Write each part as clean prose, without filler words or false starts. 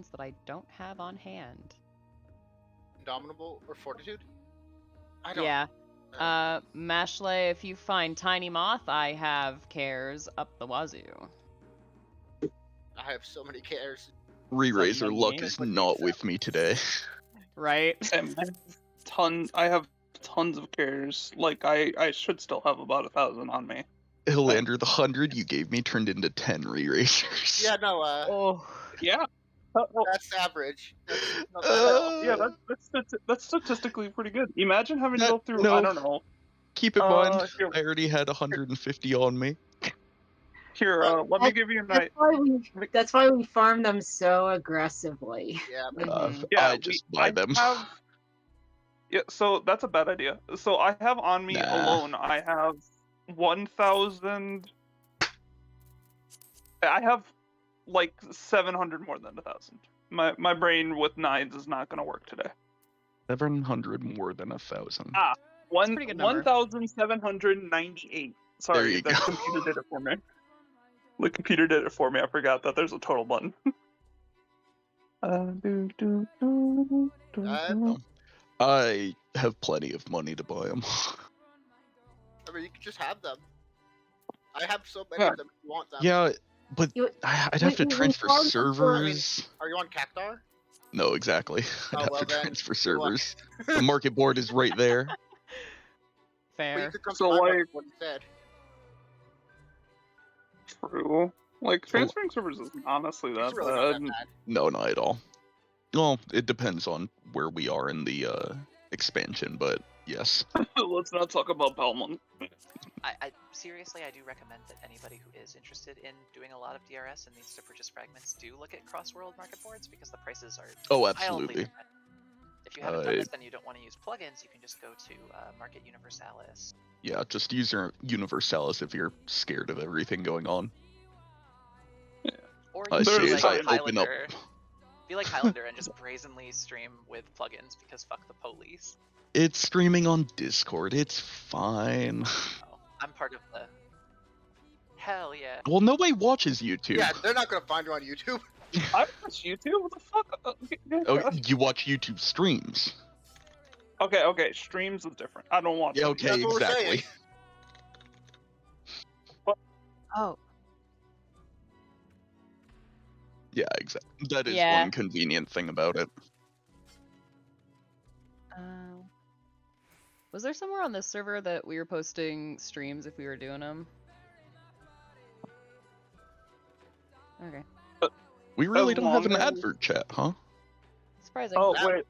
fragments that I don't have on hand. Indomitable or Fortitude? I don't. Yeah. Mashley, if you find Tiny Moth, I have cares up the wazoo. I have so many cares. Re-Razor luck many. is not with me today. Right? Same. I have tons of cares. Like, I should still have about 1,000 on me. Hillander, the 100 you gave me turned into 10 Re-Razors. Yeah, no, Oh. Yeah. that's average. That's not bad at all. Yeah, that's statistically pretty good. Imagine having to That- go through, no. I don't know. Keep in mind, Here, I already had 150 on me. let me give you a night. That's why we farm them so aggressively. Yeah. Yeah, I just buy them. Yeah, so that's a bad idea. So I have on me alone, I have 1,000. I have like 700 more than 1,000. My brain with nines is not gonna work today. 700 more than 1,000. 1,798. Sorry, There you the go. computer did it for me. The computer did it for me. I forgot that there's a total button. I have plenty of money to buy them. I mean, you could just have them. I have so many of them if you want them. Yeah, but I'd have to we transfer farmed them servers. Are you on Cactar? No, exactly. I'd have well to then, transfer good luck. servers. The market board is right there. Well, you Fair. could come So, to my like- market board instead. True. Like, transferring servers isn't honestly that It's really not bad. that bad. No, not at all. Well, it depends on where we are in the expansion, but yes. Let's not talk about Belmont. I seriously, I do recommend that anybody who is interested in doing a lot of DRS and needs to purchase fragments do look at cross-world market boards because the prices are Oh, wildly absolutely. different. If you haven't done this and you don't want to use plugins, you can just go to Market Universalis. Yeah, just use your Universalis if you're scared of everything going on. Or I you see can be as like I open up. Highlander. Be like Highlander and just brazenly stream with plugins because fuck the police. It's streaming on Discord. It's fine. Oh, I'm part of the. Hell yeah. Well, nobody watches YouTube. Yeah, they're not gonna find you on YouTube. I watch YouTube. What the fuck? Oh, you watch YouTube streams. Okay. Streams is different. I don't watch. Yeah, them. okay, That's what we're exactly. saying. Oh. Yeah, exactly. That is Yeah. one convenient thing about it. Was there somewhere on this server that we were posting streams if we were doing them? Okay. We really don't have an long as- advert chat, huh? Surprising. Oh wait,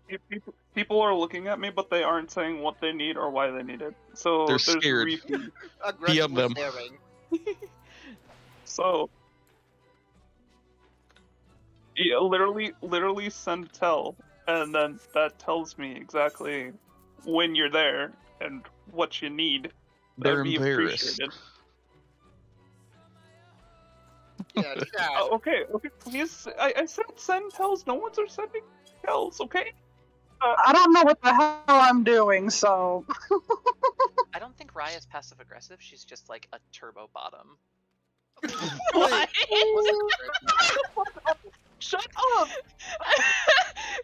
people are looking at me, but they aren't saying what they need or why they need it. So They're there's scared. refeed. Aggressively them. staring. So yeah, literally send tell, and then that tells me exactly when you're there and what you need. They're That'd be embarrassed. appreciated. Yeah, just ask. Okay, please. I said send tells. No one's sending tells. Okay. I don't know what the hell I'm doing, so. I don't think Raya's passive aggressive. She's just like a turbo bottom. What? Shut up.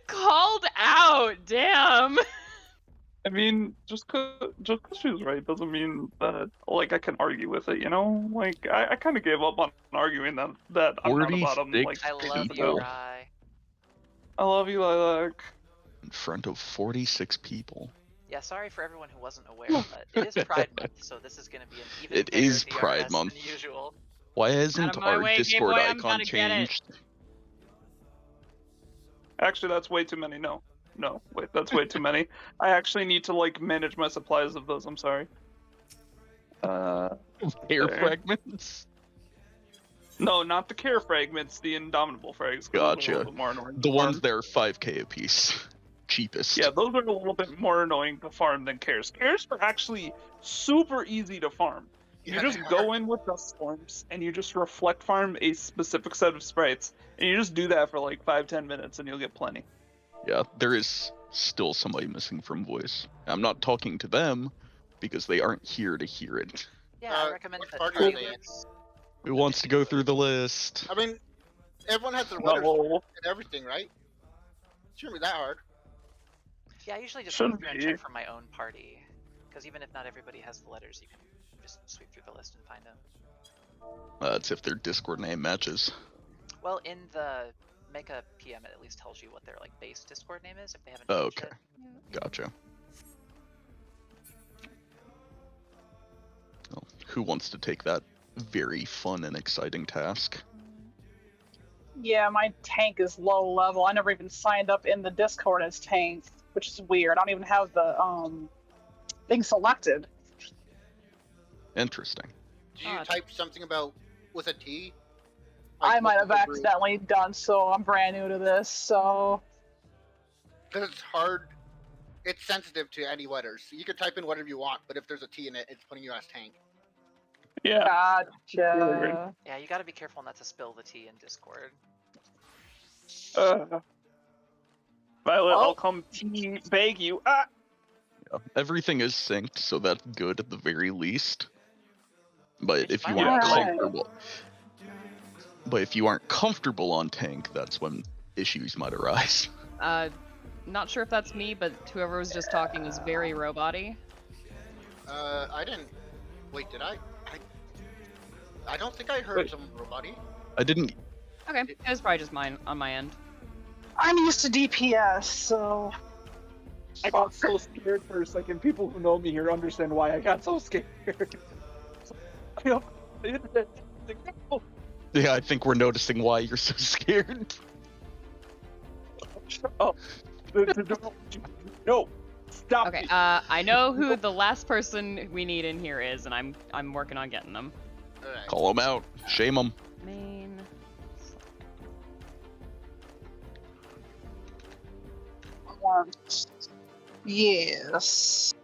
Called out. Damn. I mean, just cause she's right doesn't mean that like I can argue with it, you know? Like I kind of gave up on arguing that I'm not a bottom. 46 Like I love people. you, Rai. I love you, Lilac. In front of 46 people. Yeah, sorry for everyone who wasn't aware, but it is Pride Month, so this is going to be an even It bigger is DRS Pride than Month. usual. Why Out hasn't of my our way, Discord Game Boy, I'm icon gonna get it. changed? Actually, that's way too many. No, wait, that's way too many. I actually need to like manage my supplies of those. I'm sorry. Air there. fragments? No, not the care fragments, the indomitable frags. 'cause those are a Gotcha. little bit more annoying The to ones farm. that are 5k a piece. Cheapest. Yeah, those are a little bit more annoying to farm than cares. Cares are actually super easy to farm. You Yeah, just they go in with dust storms and you just reflect farm a specific set of sprites, and you just do that for like 5-10 minutes and you'll get plenty. Yeah, there is still somebody missing from voice. I'm not talking to them because they aren't here to hear it. Yeah, I recommend what that. party are they in? favorites- Who wants to go through the list? I mean, Everyone has their letters No. and everything, right? Shouldn't be that hard. Yeah, I usually just Shouldn't go through and be. check from my own party. Because even if not everybody has the letters, you can just sweep through the list and find them. That's if their Discord name matches. Well, in the make a PM, it at least tells you what their like base Discord name is if they haven't Oh, changed okay. it. Gotcha. Well, who wants to take that very fun and exciting task? Yeah, my tank is low level. I never even signed up in the Discord as tank, which is weird. I don't even have the thing selected. Interesting. Did you type something about with a T? I might have accidentally. accidentally done so. I'm brand new to this, so Because it's hard. It's sensitive to any letters. You can type in whatever you want, but if there's a T in it, it's putting you as tank. Yeah. Really weird. gotcha. Yeah, you gotta be careful not to spill the tea in Discord. Violet, Oh. I'll come beg you. Ah! Yeah. Everything is synced, so that's good at the very least. But if you Yeah. aren't Alright. comfortable, on tank, that's when issues might arise. Not sure if that's me, but whoever was just talking was very robot-y. I didn't. Wait, did I? I don't think I heard Wait. some robot-y. I didn't. Okay, it was probably just mine on my end. I'm used to DPS, so I got so scared for a second. People who know me here understand why I got so scared. Yeah, I think we're noticing why you're so scared. Shut up. No, stop. Okay, me. I know who the last person we need in here is, and I'm working on getting them. Alright. Call them out. Shame them. Main. yes.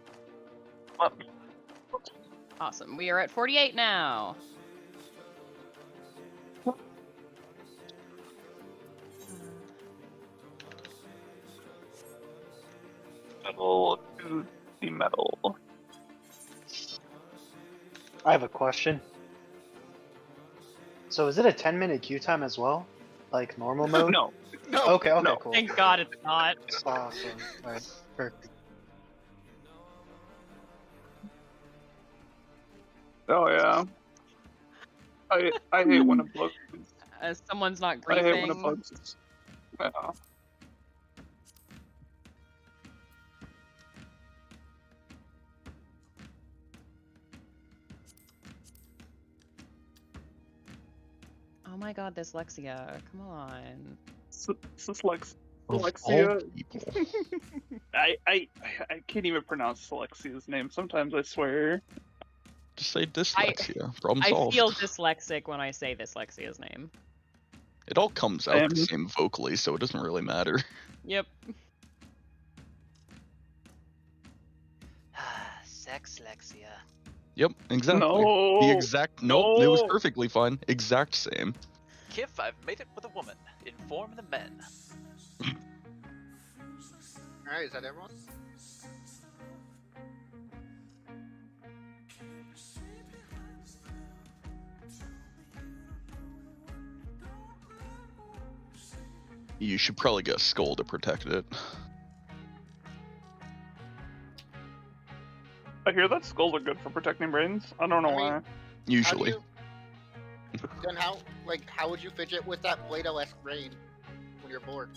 Awesome. We are at 48 now. Metal to the metal. I have a question. So is it a 10-minute queue time as well? Like normal mode? No. No. Okay, No. cool. Thank God it's not. Awesome. Alright, perfect. Oh yeah. I hate when a bug. Someone's not I hate when a griefing. bug. Yeah. Oh my God, dyslexia. Come on. Dyslexia. Of Alexia. all people. I can't even pronounce Alexia's name. Sometimes I swear. Just say dyslexia. Problem I solved. feel dyslexic when I say dyslexia's name. It all comes out the same vocally, so it doesn't really matter. Yep. Sexlexia. Yep, exactly. No. The exact. Nope, it was No. perfectly fine. Exact same. Kif, I've made it with a woman. Inform the men. Alright, is that everyone? You should probably get a skull to protect it. I hear that skulls are good for protecting brains. I don't know I mean- why. Usually. How do you, then how would you fidget with that Play-Doh-esque brain when you're bored?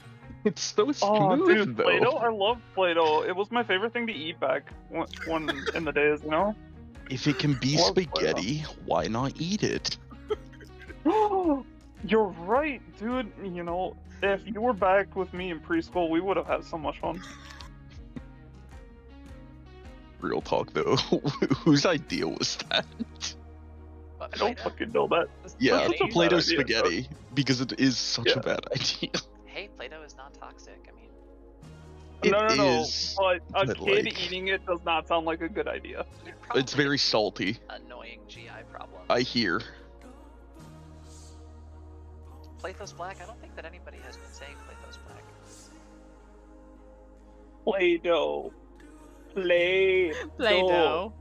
It's so Oh, smooth, dude, though. Play-Doh! I love Play-Doh. It was my favorite thing to eat back when in the days, you know? If it can be Love Play-Doh. spaghetti, why not eat it? You're right, dude. You know, if you were back with me in preschool, we would have had so much fun. Real talk, though. Whose idea was that? But I don't Play-Doh? fucking know that. Yeah, That's a Play-Doh bad idea, spaghetti, because it is such Yeah. a bad idea. Hey, Play-Doh is not toxic. I mean, It No. is, But a but, kid like- eating it does not sound like a good idea. It's very salty. annoying GI problem. I hear. Plathos Black. I don't think that anybody has been saying Plathos Black. Play-Doh. Play-Doh. Play-Doh.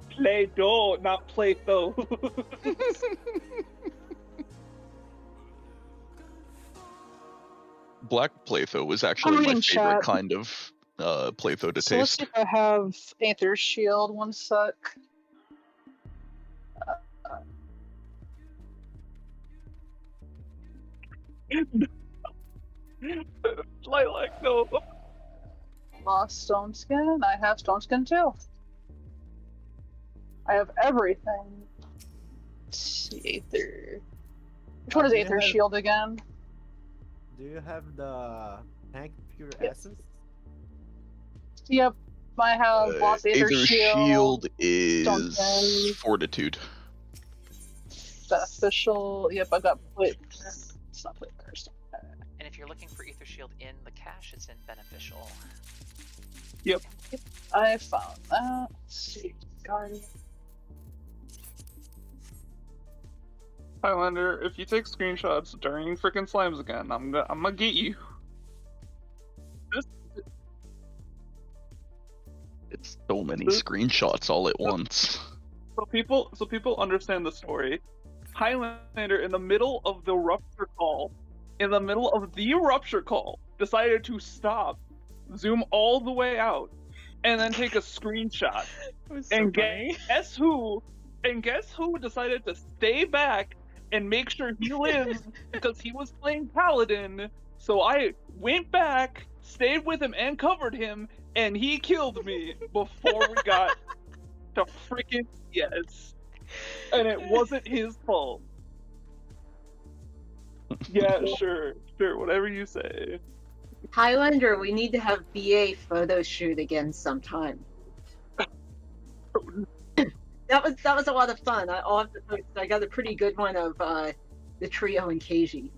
Play-Doh, not Play-Doh. black playthrough was actually my reading favorite chat. kind of playthrough to So let's taste. see if I have Aether's Shield. One sec. Lilac, no. Lost Stone Skin. I have Stone Skin too. I have everything. Let's see, Aether. Which one is do you Aether's have- Shield again? Do you have the tank pure essence? Yep. I have Lost Aether's Aether's Shield. Shield Stone is Skin. Fortitude. Beneficial. Yep, I got plate. It's not plate cursed. And if you're looking for Aether Shield in the cache, it's in Beneficial. Yep. I found that. Let's see. Guardian. Highlander, if you take screenshots during freaking slimes again, I'm gonna get you. It's so many This- screenshots all at once. So people understand the story. Highlander, in the middle of the rupture call, decided to stop, zoom all the way out, and then take a screenshot. It was so And funny. guess who? And guess who decided to stay back and make sure he lives because he was playing Paladin. So I went back, stayed with him, and covered him, and he killed me before we got to freaking yes. And it wasn't his fault. Yeah, sure, whatever you say. Highlander, we need to have BA photo shoot again sometime. That was a lot of fun. I got a pretty good one of the trio and KG.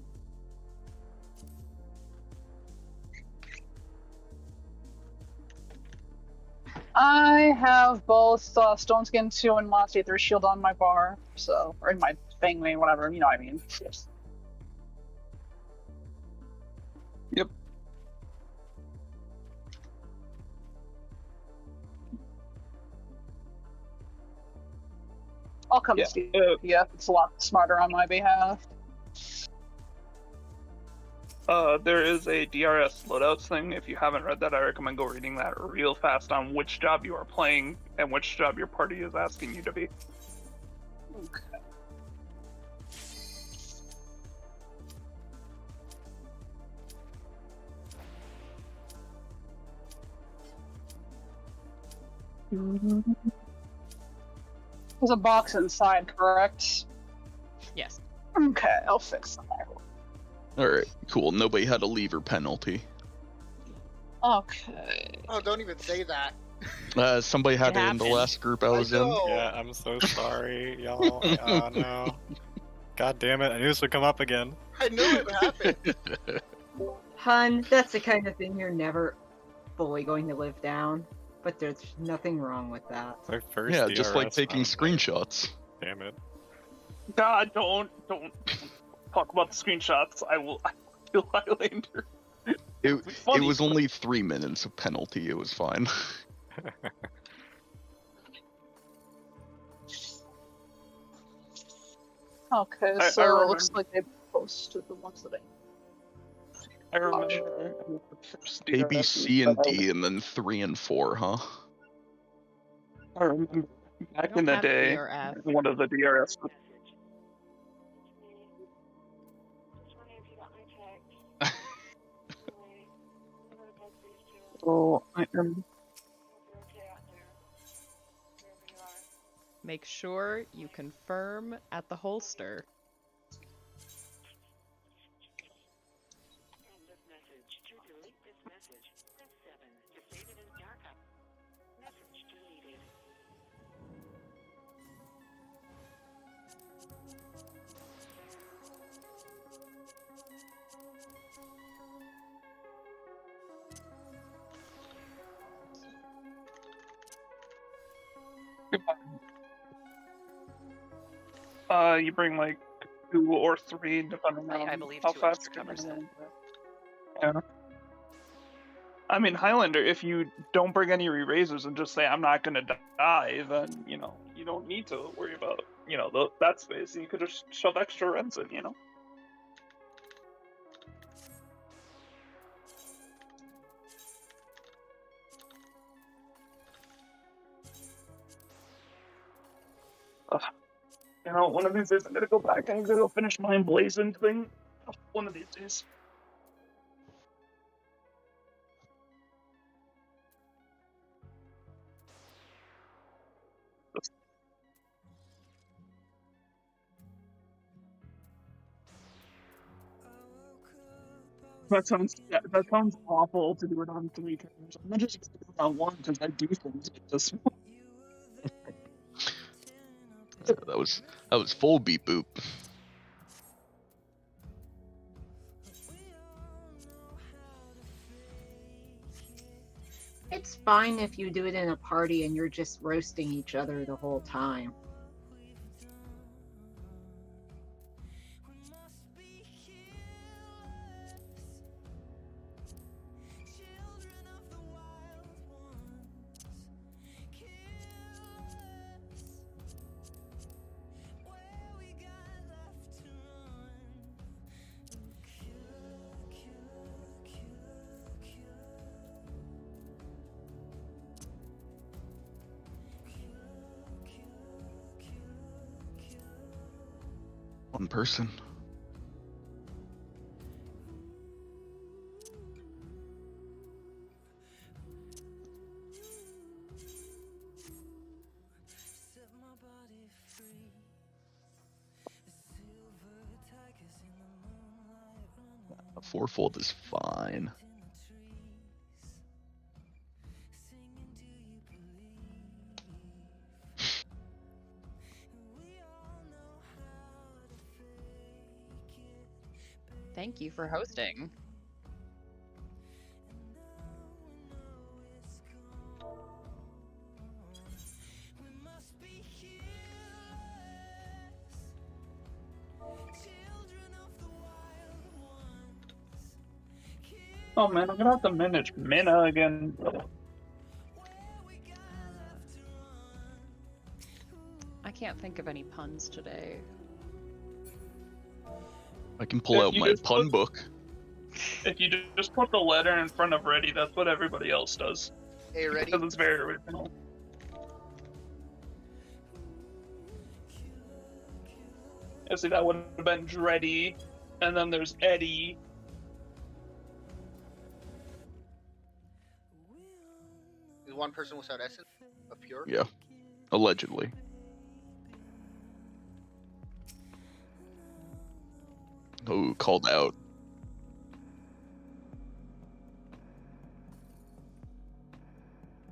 I have both Stone Skin 2 and Lost Aether's Shield on my bar, so, or in my thing, whatever, you know what I mean. Yes. Yep. I'll come Yeah. to Steve. Yeah, it's a lot smarter on my behalf. There is a DRS loadouts thing. If you haven't read that, I recommend go reading that real fast on which job you are playing and which job your party is asking you to be. Okay. There's a box inside, correct? Yes. Okay, I'll fix that. Alright, cool. Nobody had a lever penalty. Okay. Oh, don't even say that. Somebody had it in the happened. last group I was in. know. Yeah, I'm so sorry, y'all. Oh no. God damn it, I knew this would come up again. I knew it would happen. Hun, that's the kind of thing you're never fully going to live down. But there's nothing wrong with that. My first Yeah, just like DRS taking round. screenshots. Damn it. God, don't talk about the screenshots. I will kill Highlander. It funny. was only 3 minutes of penalty. It was fine. Okay, I so it remember. looks like they posted the ones that I remember the first A, B, DRS C, and that I- D, and then 3 and 4, huh? I remember back don't in the have day, DRS. one of the DRS. So I am. Make sure you confirm at the holster. You bring like 2 or 3, depending on I believe how 2 fast extra you're covers gonna that. go. Yeah. I mean, Highlander, if you don't bring any erasers and just say I'm not gonna die, then you don't need to worry about that space. You could just shove extra rents in, You know, one of these days I'm gonna go back and I'm gonna go finish my emblazoned thing. One of these days. That sounds awful to do it on 3 cameras. I'm not just doing it on 1 because I do things like this. That was full beep boop. It's fine if you do it in a party and you're just roasting each other the whole time. One person. A fourfold is fine. Thank you for hosting. Oh man, I'm gonna have to manage Minna again. I can't think of any puns today. I can pull out my pun book. If you just put the letter in front of ready, that's what everybody else does. Hey, ready? Because it's very original. Yeah, see, that would have been Dreddy, and then there's Eddie. Is one person without essence a pure? Yeah, allegedly. Oh, called out.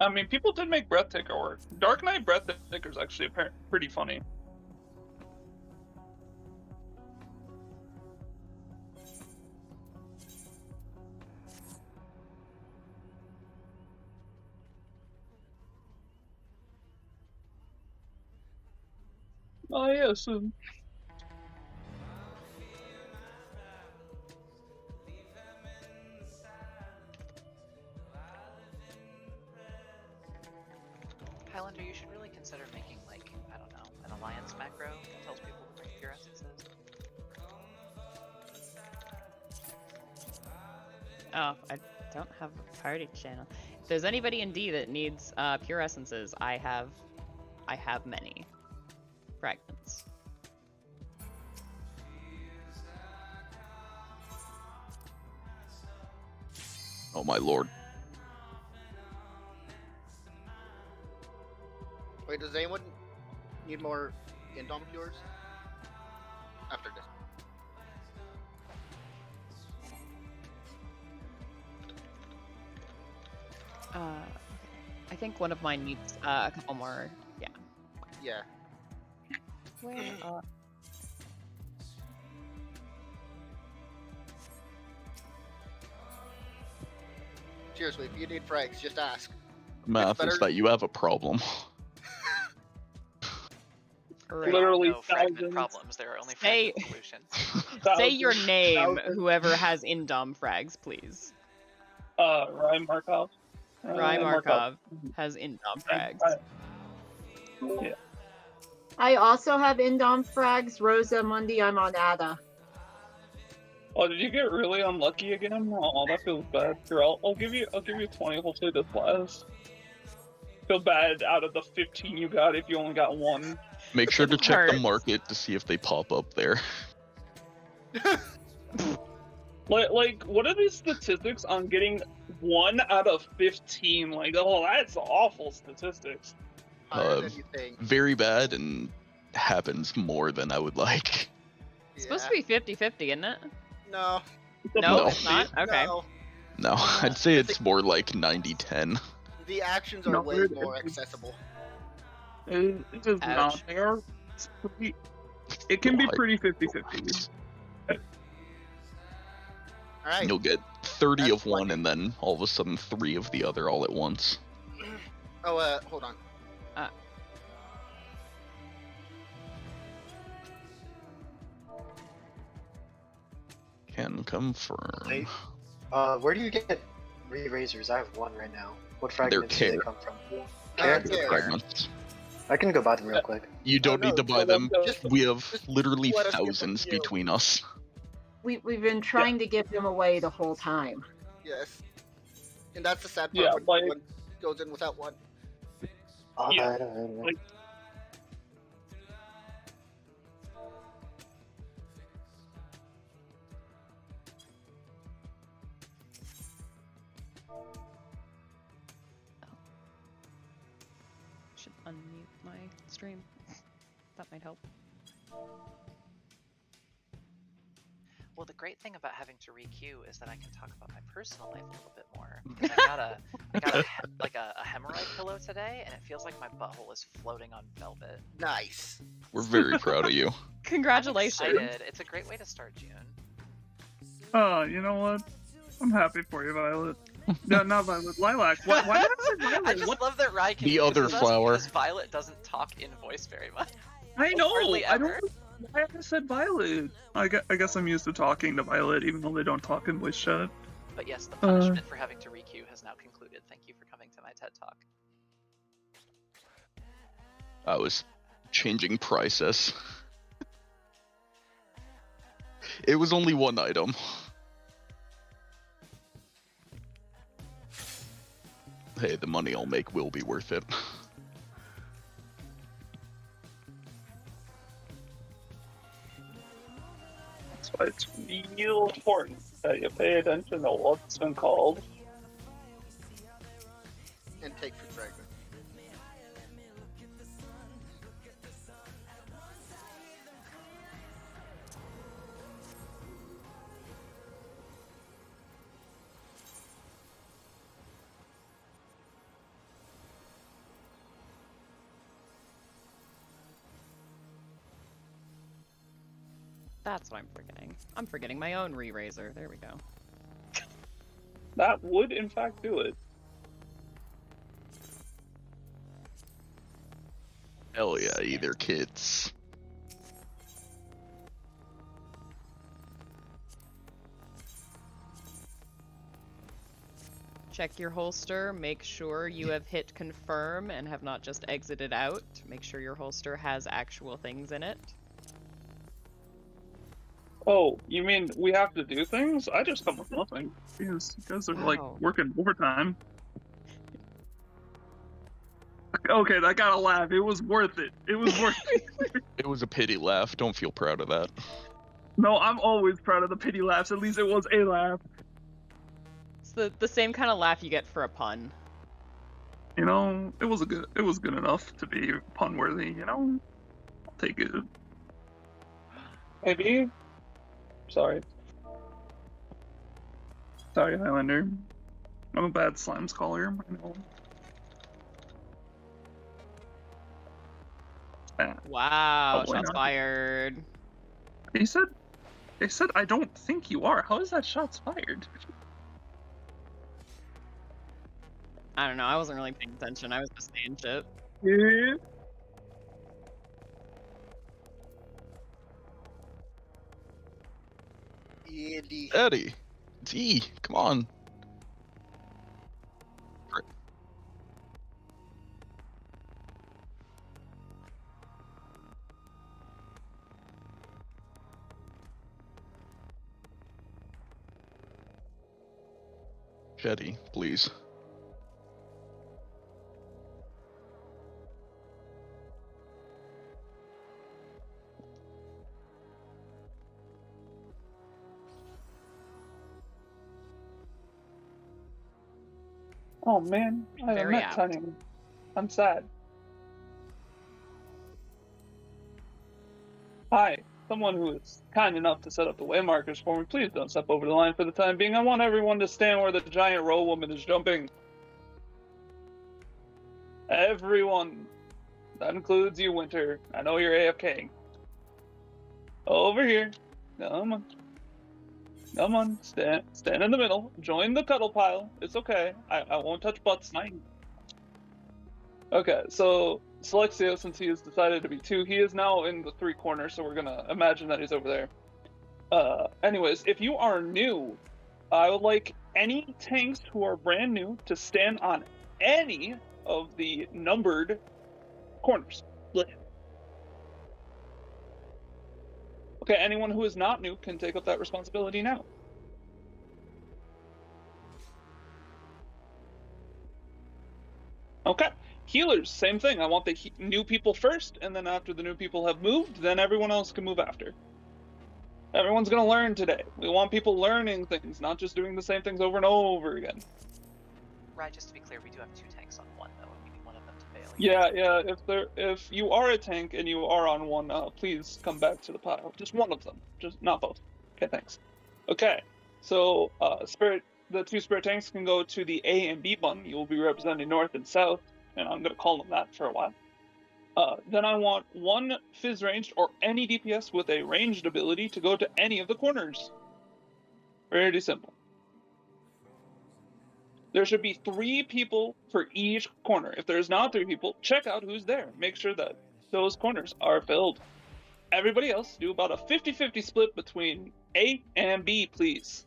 I mean, people did make Breathtaker work. Dark Knight Breathtaker is actually pretty funny. Oh yes. Highlander, you should really consider making, like, I don't know, an alliance macro that tells people to bring pure essences. Oh, I don't have a party channel. If there's anybody in D that needs pure essences, I have many fragments. Oh my lord. Wait, does anyone need more Indom Pures? After this. I think one of mine needs a couple more. Yeah. Yeah. Where are... Seriously, if you need frags, just ask. Math is that you have a problem. Right. Literally no fragment thousands. problems. There are only Say- fragment solutions. Say your name, Thousands. whoever has Indom frags, please. Ryan Markov. Ryan Markov has Indom frags. Yeah. I also have Indom frags. Rosa Mundi, I'm on Ada. Oh, did you get really unlucky again? Oh, that feels bad. Here, I'll give you 20. Hopefully this lasts. Feel bad out of the 15 you got if you only got one. Make sure to It check the hurts. market to see if they pop up there. Like, what are these statistics on getting 1 out of 15? Like, oh, that's awful statistics. Higher than you think. Very bad and happens more than I would like. It's supposed to be 50-50, isn't it? No. No, No. it's not? Okay. No. No, I'd say it's more like 90-10. The actions are No, way it- more it- accessible. It is not Ouch. there. It can be Like- pretty 50-50. All right. You'll get 30 That's of one and then all of a sudden 3 of the other all at once. Oh, hold on. Can confirm. Hey, where do you get re-razors? I have one right now. What They're fragments do they care. come from? Care? Care? Fragments. I can go buy them real quick. You don't no, need to buy so them. Just, We have just literally let us get them thousands to you. between us. We've been trying to give them away the whole time. yes. And that's the sad part Yeah, when like- one goes in without one. Yeah, Alright. like- Should unmute my stream. That might help. Well, the great thing about having to re-queue is that I can talk about my personal life a little bit more. Because I got a hemorrhoid pillow today, and it feels like my butthole is floating on velvet. Nice. We're very proud of you. Congratulations. I'm excited. It's a great way to start June. Oh, you know what? I'm happy for you, Violet. No, not Violet. Lilac. Why did I say I Violet? just What? love that Rye The other confuses us flower. because Violet doesn't talk in voice very much. I know. Hardly I ever. don't. Why I said Violet? I guess I'm used to talking to Violet, even though they don't talk in voice chat. But yes, the punishment for having to re-queue has now concluded. Thank you for coming to my TED Talk. I was changing prices. It was only one item. Hey, the money I'll make will be worth it. That's why it's real important that you pay attention to what's been called. And take food fragment. That's what I'm forgetting. I'm forgetting my own re-raiser. There we go. That would, in fact, do it. Hell yeah, either kids. Check your holster. Make sure you have hit confirm and have not just exited out. Make sure your holster has actual things in it. Oh, you mean we have to do things? I just come with nothing. Because you guys are like Wow. working overtime. Okay, I gotta laugh. It was worth it. It was worth it. It was a pity laugh. Don't feel proud of that. No, I'm always proud of the pity laughs. At least it was a laugh. It's the same kind of laugh you get for a pun. You know, it was good enough to be pun worthy. You know, I'll take it. Maybe. Sorry, Highlander. I'm a bad slimes caller. I know. Wow, Probably shots not. fired. They said I don't think you are. How is that shots fired? I don't know, I wasn't really paying attention. I was just saying shit. Yeah. Eddie. Eddie, it's E. Come on. Jetty, please. Oh man, I haven't Very met apt. Tiny. I'm sad. Hi, someone who is kind enough to set up the way markers for me. Please don't step over the line for the time being. I want everyone to stand where the giant row woman is jumping. Everyone. That includes you, Winter. I know you're AFKing. Over here. Come on. Come on. Stand in the middle. Join the cuddle pile. It's okay. I won't touch butts. Mine. Okay, so Selexio, since he has decided to be 2, he is now in the 3 corners, so we're gonna imagine that he's over there. Anyways, if you are new, I would like any tanks who are brand new to stand on any of the numbered corners. Okay, anyone who is not new can take up that responsibility now. Okay, healers, same thing. I want the new people first, and then after the new people have moved, then everyone else can move after. Everyone's gonna learn today. We want people learning things, not just doing the same things over and over again. Right, just to be clear, we do have 2 tanks on 1 though, and we need one of them to fail. Yeah. If you are a tank and you are on 1, please come back to the pile. Just one of them, just not both. Okay, thanks. Okay, so the 2 spirit tanks can go to the A and B button. You will be representing north and south, and I'm gonna call them that for a while. Then I want 1 Fizz ranged or any DPS with a ranged ability to go to any of the corners. Pretty simple. There should be 3 people for each corner. If there's not 3 people, check out who's there. Make sure that those corners are filled. Everybody else, do about a 50-50 split between A and B, please.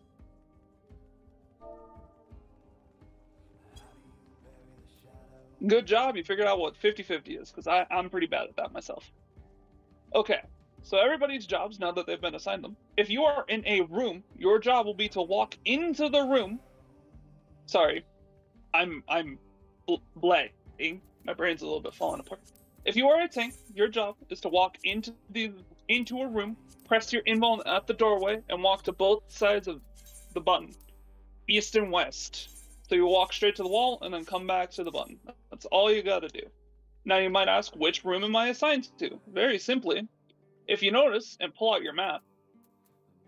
Good job, you figured out what 50-50 is, because I'm pretty bad at that myself. Okay, so everybody's jobs, now that they've been assigned them, if you are in a room, your job will be to walk into the room. Sorry, I'm blanking. My brain's a little bit falling apart. If you are a tank, your job is to walk into a room, press your invuln at the doorway, and walk to both sides of the button, east and west. So you walk straight to the wall and then come back to the button. That's all you gotta do. Now you might ask, which room am I assigned to? Very simply, if you notice and pull out your map,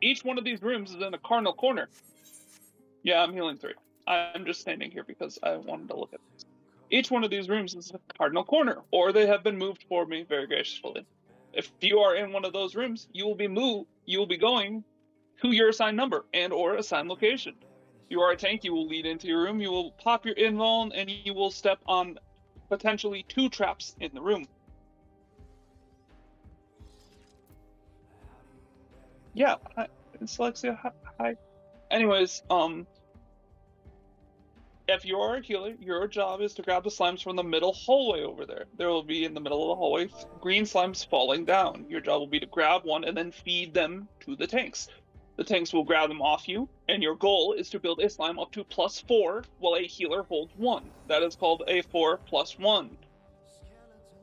each one of these rooms is in a cardinal corner. Yeah, I'm healing 3. I'm just standing here because I wanted to look at this. Each one of these rooms is a cardinal corner, or they have been moved for me very graciously. If you are in one of those rooms, you will be going to your assigned number and or assigned location. If you are a tank, you will lead into your room, you will pop your invuln, and you will step on potentially 2 traps in the room. Yeah, hi, Selexia, hi. Anyways, if you are a healer, your job is to grab the slimes from the middle hallway over there. There will be in the middle of the hallway green slimes falling down. Your job will be to grab one and then feed them to the tanks. The tanks will grab them off you, and your goal is to build a slime up to +4 while a healer holds 1. That is called a 4+1.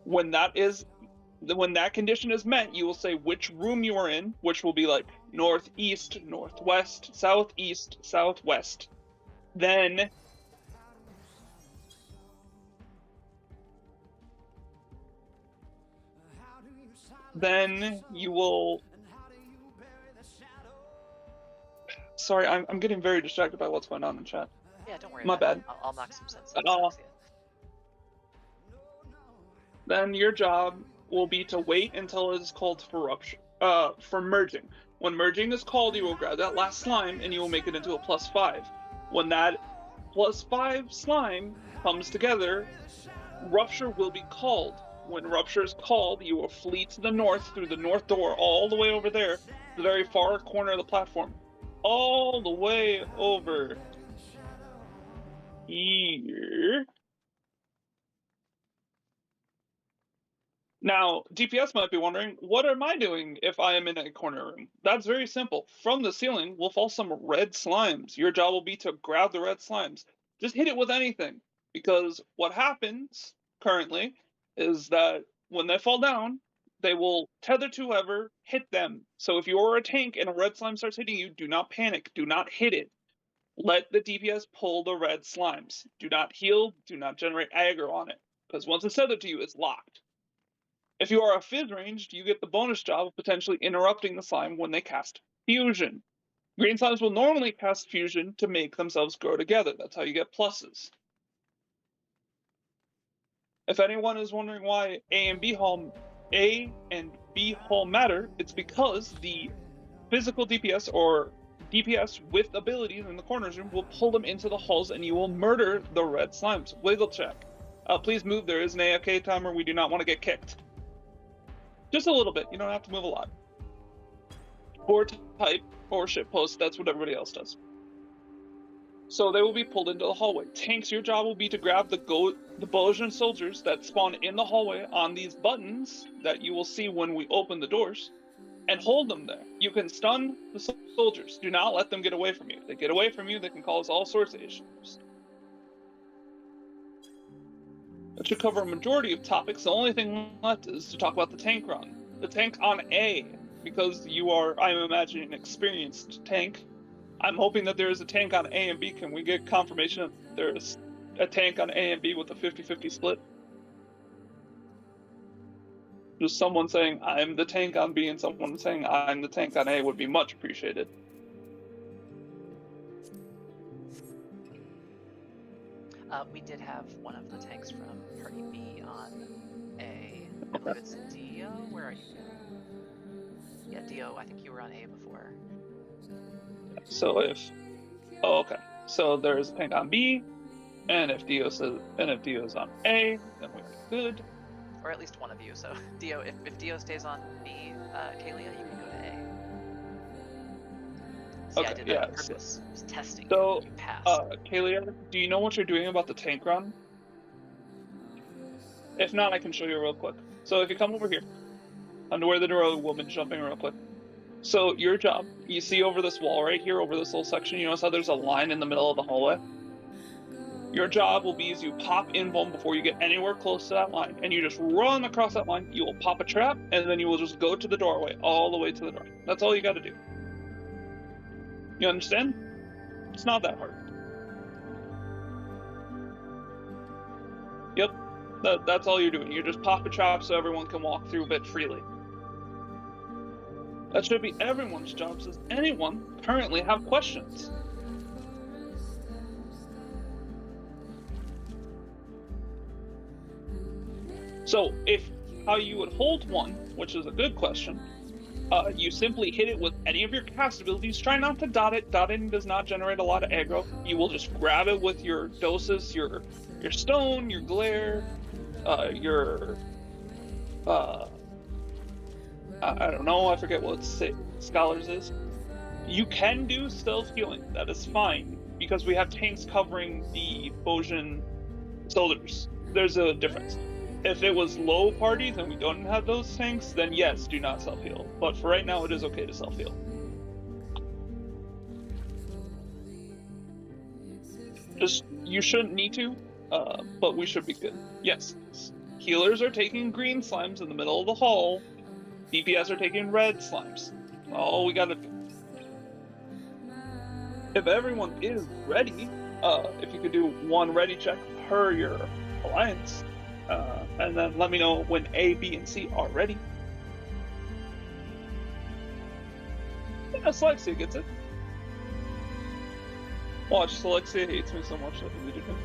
When that condition is met, you will say which room you are in, which will be like northeast, northwest, southeast, southwest. Then you will... Sorry, I'm getting very distracted by what's going on in chat. Yeah, don't worry. My bad. I'll knock some sense into it. Then your job will be to wait until it is called for merging. When merging is called, you will grab that last slime and you will make it into a +5. When that +5 slime comes together, rupture will be called. When rupture is called, you will flee to the north through the north door all the way over there, the very far corner of the platform. All the way over here. Now, DPS might be wondering, what am I doing if I am in a corner room? That's very simple. From the ceiling will fall some red slimes. Your job will be to grab the red slimes. Just hit it with anything. Because what happens currently is that when they fall down, they will tether to whoever hit them. So if you're a tank and a red slime starts hitting you, do not panic. Do not hit it. Let the DPS pull the red slimes. Do not heal, do not generate aggro on it, because once it's tethered to you, it's locked. If you are a fizz ranged, you get the bonus job of potentially interrupting the slime when they cast fusion. Green slimes will normally cast fusion to make themselves grow together. That's how you get pluses. If anyone is wondering why A and B hull matter, it's because the physical DPS or DPS with abilities in the corners room will pull them into the hulls and you will murder the red slimes. Wiggle check. Please move. There is an AFK timer. We do not want to get kicked. Just a little bit. You don't have to move a lot. Or type or shitpost. That's what everybody else does. So they will be pulled into the hallway. Tanks, your job will be to grab the Bolivian soldiers that spawn in the hallway on these buttons that you will see when we open the doors and hold them there. You can stun the soldiers. Do not let them get away from you. If they get away from you, they can cause all sorts of issues. That should cover a majority of topics. The only thing left is to talk about the tank run. The tank on A, because you are, I'm imagining, an experienced tank. I'm hoping that there is a tank on A and B. Can we get confirmation that there's a tank on A and B with a 50-50 split? Just someone saying, I'm the tank on B, and someone saying, I'm the tank on A would be much appreciated. We did have one of the tanks from Party B on A. I believe it's Dio. Where are you? Yeah, Dio, I think you were on A before. So if... Oh, okay. So there's a tank on B, and if Dio is on A, then we're good. Or at least one of you. So Dio, if Dio stays on B, Kalia, you can go to A. See, Okay, I did yeah, that on purpose. I was testing you. So, You passed. Kalia, do you know what you're doing about the tank run? If not, I can show you real quick. So if you come over here, under where the Neuro woman's jumping real quick. So your job, you see over this wall right here, over this little section, you notice how there's a line in the middle of the hallway? Your job will be as you pop invuln before you get anywhere close to that line, and you just run across that line, you will pop a trap, and then you will just go to the doorway, all the way to the door. That's all you gotta do. You understand? It's not that hard. Yep, that's all you're doing. You just pop a trap so everyone can walk through a bit freely. That should be everyone's job. Does anyone currently have questions? So, how you would hold one, which is a good question, you simply hit it with any of your cast abilities. Try not to dot it. Dotting does not generate a lot of aggro. You will just grab it with your dosis, your stone, your glare, your I don't know, I forget what Scholars is. You can do stealth healing, that is fine, because we have tanks covering the Bojin soldiers. There's a difference. If it was low parties and we don't have those tanks, then yes, do not self-heal. But for right now, it is okay to self-heal. You shouldn't need to, but we should be good. Yes, healers are taking green slimes in the middle of the hall. DPS are taking red slimes. All we gotta do. If everyone is ready, if you could do one ready check per your alliance, and then let me know when A, B, and C are ready. Yeah, Selexia gets it. Watch, Selexia hates me so much that I deleted him.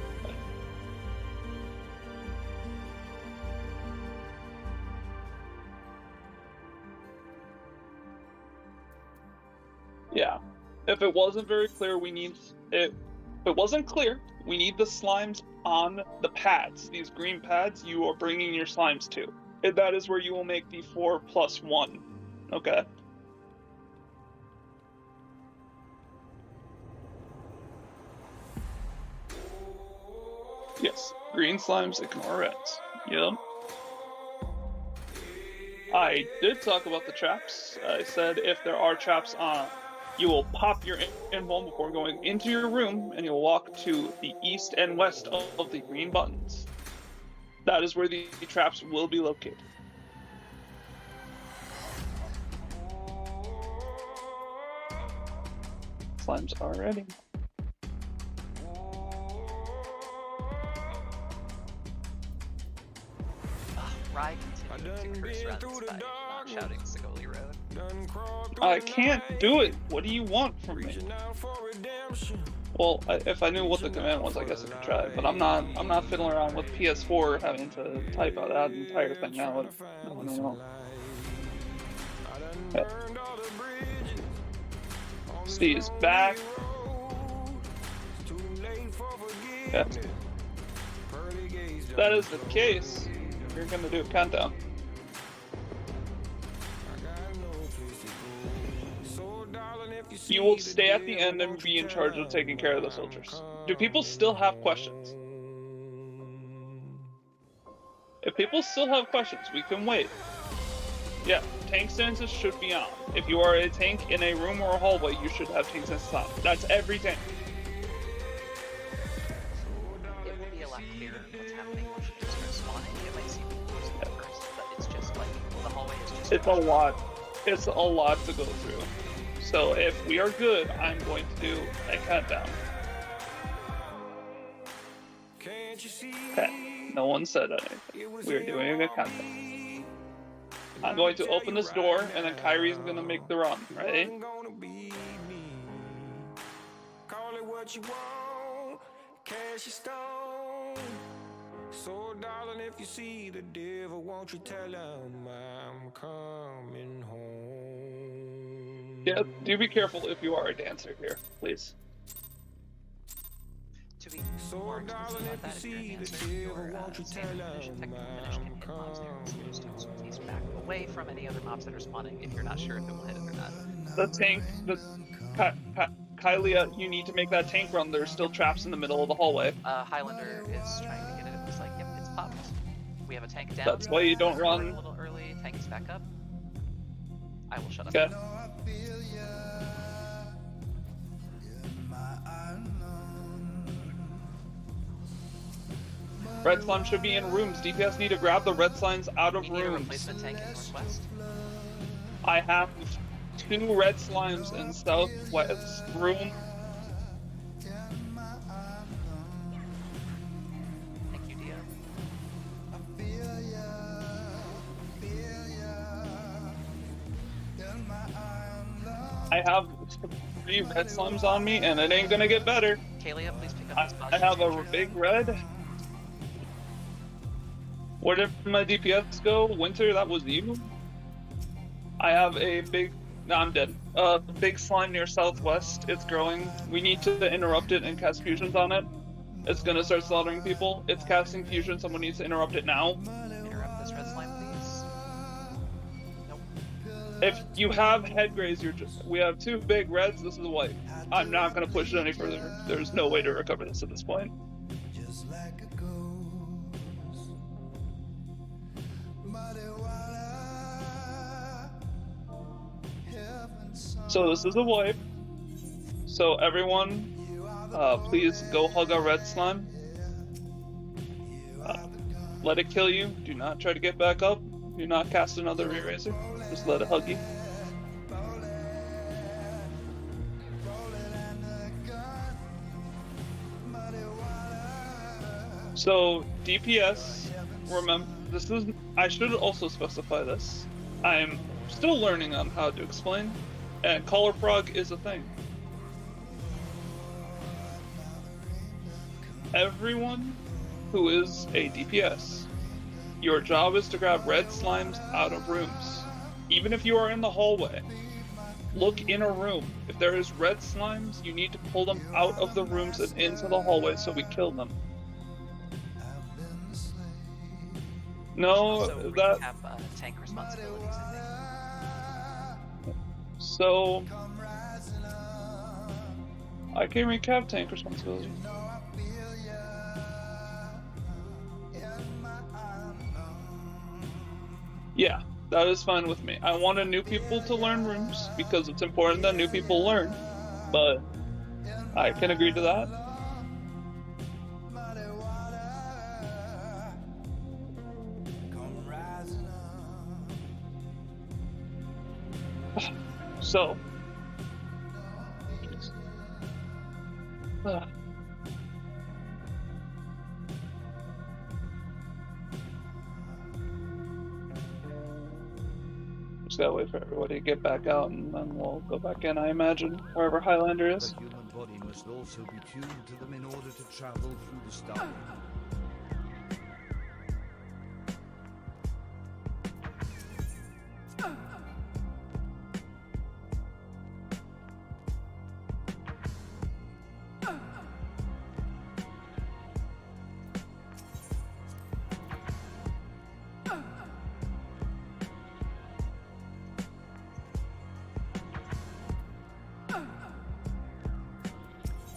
Yeah. If it wasn't very clear, we need it. If it wasn't clear, we need the slimes on the pads. These green pads, you are bringing your slimes to. That is where you will make the 4+1. Okay. Yes, green slimes ignore reds. Yep. I did talk about the traps. I said if there are traps on, you will pop your invuln before going into your room, and you'll walk to the east and west of the green buttons. That is where the traps will be located. Slimes are ready. try continuing to curse Runs by not shouting Sigoli Road. I can't do it. What do you want from me? Well, if I knew what the command was, I guess I could try. But I'm not fiddling around with PS4 having to type out that entire thing now. No. Okay. Steve's back. Okay. If that is the case, you're gonna do a countdown. You will stay at the end and be in charge of taking care of the soldiers. Do people still have questions? If people still have questions, we can wait. Yeah, tank stances should be on. If you are a tank in a room or a hallway, you should have tank stances on. That's every tank. It will be a lot clearer what's happening once you just start spawning. It might seem confusing at first, but it's just like the hallway is just. It's a lot. It's a lot to go through. So if we are good, I'm going to do a countdown. Okay, no one said anything. We're doing a countdown. I'm going to open this door, and then Kyrie's going to make the run, right? So darling, if you see the devil, won't you tell him I'm coming home? Yeah, do be careful if you are a dancer here, please. To be more explicit about that, if you're a dancer, your standard finish and technical finish can hit mobs near visitors too, so please back away from any other mobs that are spawning if you're not sure if it will hit it or not. The tank, Kylia, you need to make that tank run. There's still traps in the middle of the hallway. Highlander is trying to get it. It's like, yep, it's popped. We have a tank down. That's why you don't run. A little early. Tank is back up. I will shut up. Okay. Red slime should be in rooms. DPS need to grab the red slimes out of We need a rooms. replacement tank in Northwest. I have 2 red slimes in Southwest room. Thank you, Dio. I have 3 red slimes on me, and it ain't gonna get better. Kalia, please pick up this I have a big red. Where did my DPS go? Winter, that was you? I have a big... No, I'm dead. Big slime near Southwest. It's growing. We need to interrupt it and cast fusions on it. It's gonna start slaughtering people. It's casting fusion. Someone needs to interrupt it now. Interrupt this red slime, please. Nope. If you have head graze, you're just... We have 2 big reds. This is white. I'm not gonna push it any further. There's no way to recover this at this point. So this is a wipe. So everyone, please go hug a red slime. Let it kill you. Do not try to get back up. Do not cast another Re-Razer. Just let it hug you. So DPS, remember, this is, I should also specify this. I'm still learning on how to explain, and color frog is a thing. Everyone who is a DPS, your job is to grab red slimes out of rooms. Even if you are in the hallway, look in a room. If there is red slimes, you need to pull them out of the rooms and into the hallway so we kill them. No, Also, that... recap tank responsibilities, I think. So... I can recap tank responsibilities. Yeah, that is fine with me. I wanted new people to learn rooms because it's important that new people learn, but I can agree to that. So, Just gotta wait for everybody to get back out, and then we'll go back in, I imagine, wherever Highlander is. The human body must also be tuned to them in order to travel through the star.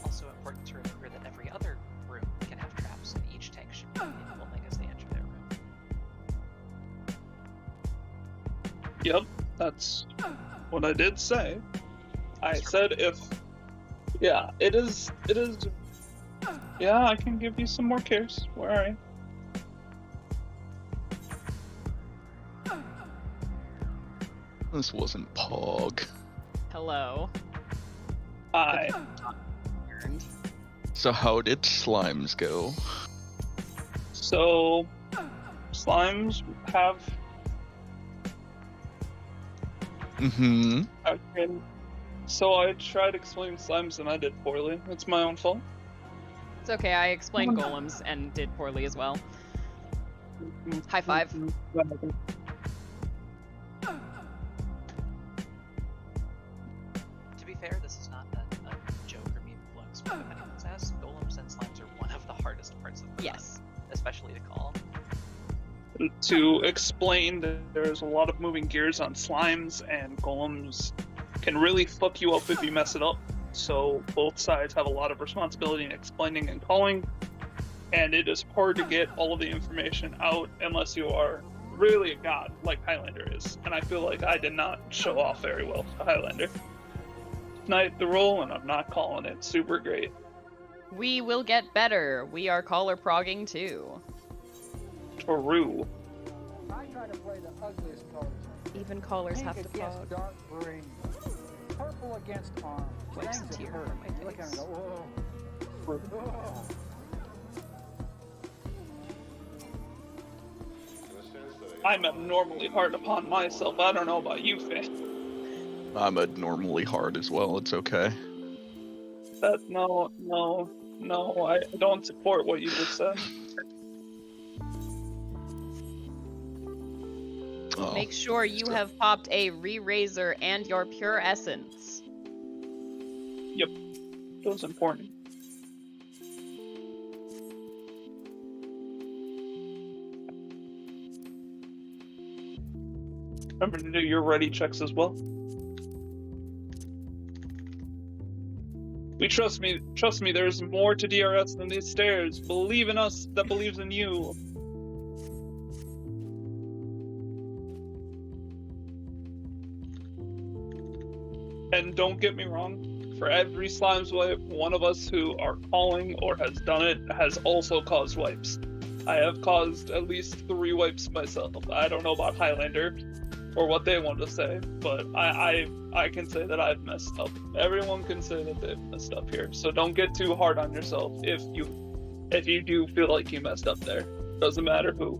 Also important to remember that every other room can have traps, and each tank should be rolling as they enter their room. Yep, that's what I did say. I said if... Yeah, it is... Yeah, I can give you some more cares. Where are you? This wasn't Pog. Hello. Hi. So how did slimes go? So, slimes have... Mm-hmm. So I tried explaining slimes and I did poorly. It's my own fault. It's okay, I explained golems and did poorly as well. High five. To be fair, this is not a joke or me blowing smoke up anyone's ass. Golems and slimes are one of the hardest parts of the run, especially to call. To explain that there's a lot of moving gears on slimes, and golems can really fuck you up if you mess it up. So both sides have a lot of responsibility in explaining and calling, and it is hard to get all of the information out unless you are really a god like Highlander is. And I feel like I did not show off very well to Highlander. Tonight the role, and I'm not calling it super great. We will get better. We are caller progging too. True. I try to play the ugliest colors. Even callers Pink have to against prog. dark green. Purple against orange. Wipes a Things that tear hurt. from my You look at it face. and go, whoa. I'm abnormally hard upon myself. I don't know about you, Finn. I'm abnormally hard as well. It's okay. No, I don't support what you just said. Oh. Make sure you have popped a re-razor and your pure essence. Yep, that's important. Remember to do your ready checks as well. Trust me, there's more to DRS than these stairs. Believe in us that believes in you. And don't get me wrong, for every slimes wipe, one of us who are calling or has done it has also caused wipes. I have caused at least 3 wipes myself. I don't know about Highlander or what they want to say, but I can say that I've messed up. Everyone can say that they've messed up here, so don't get too hard on yourself if you do feel like you messed up there. Doesn't matter who.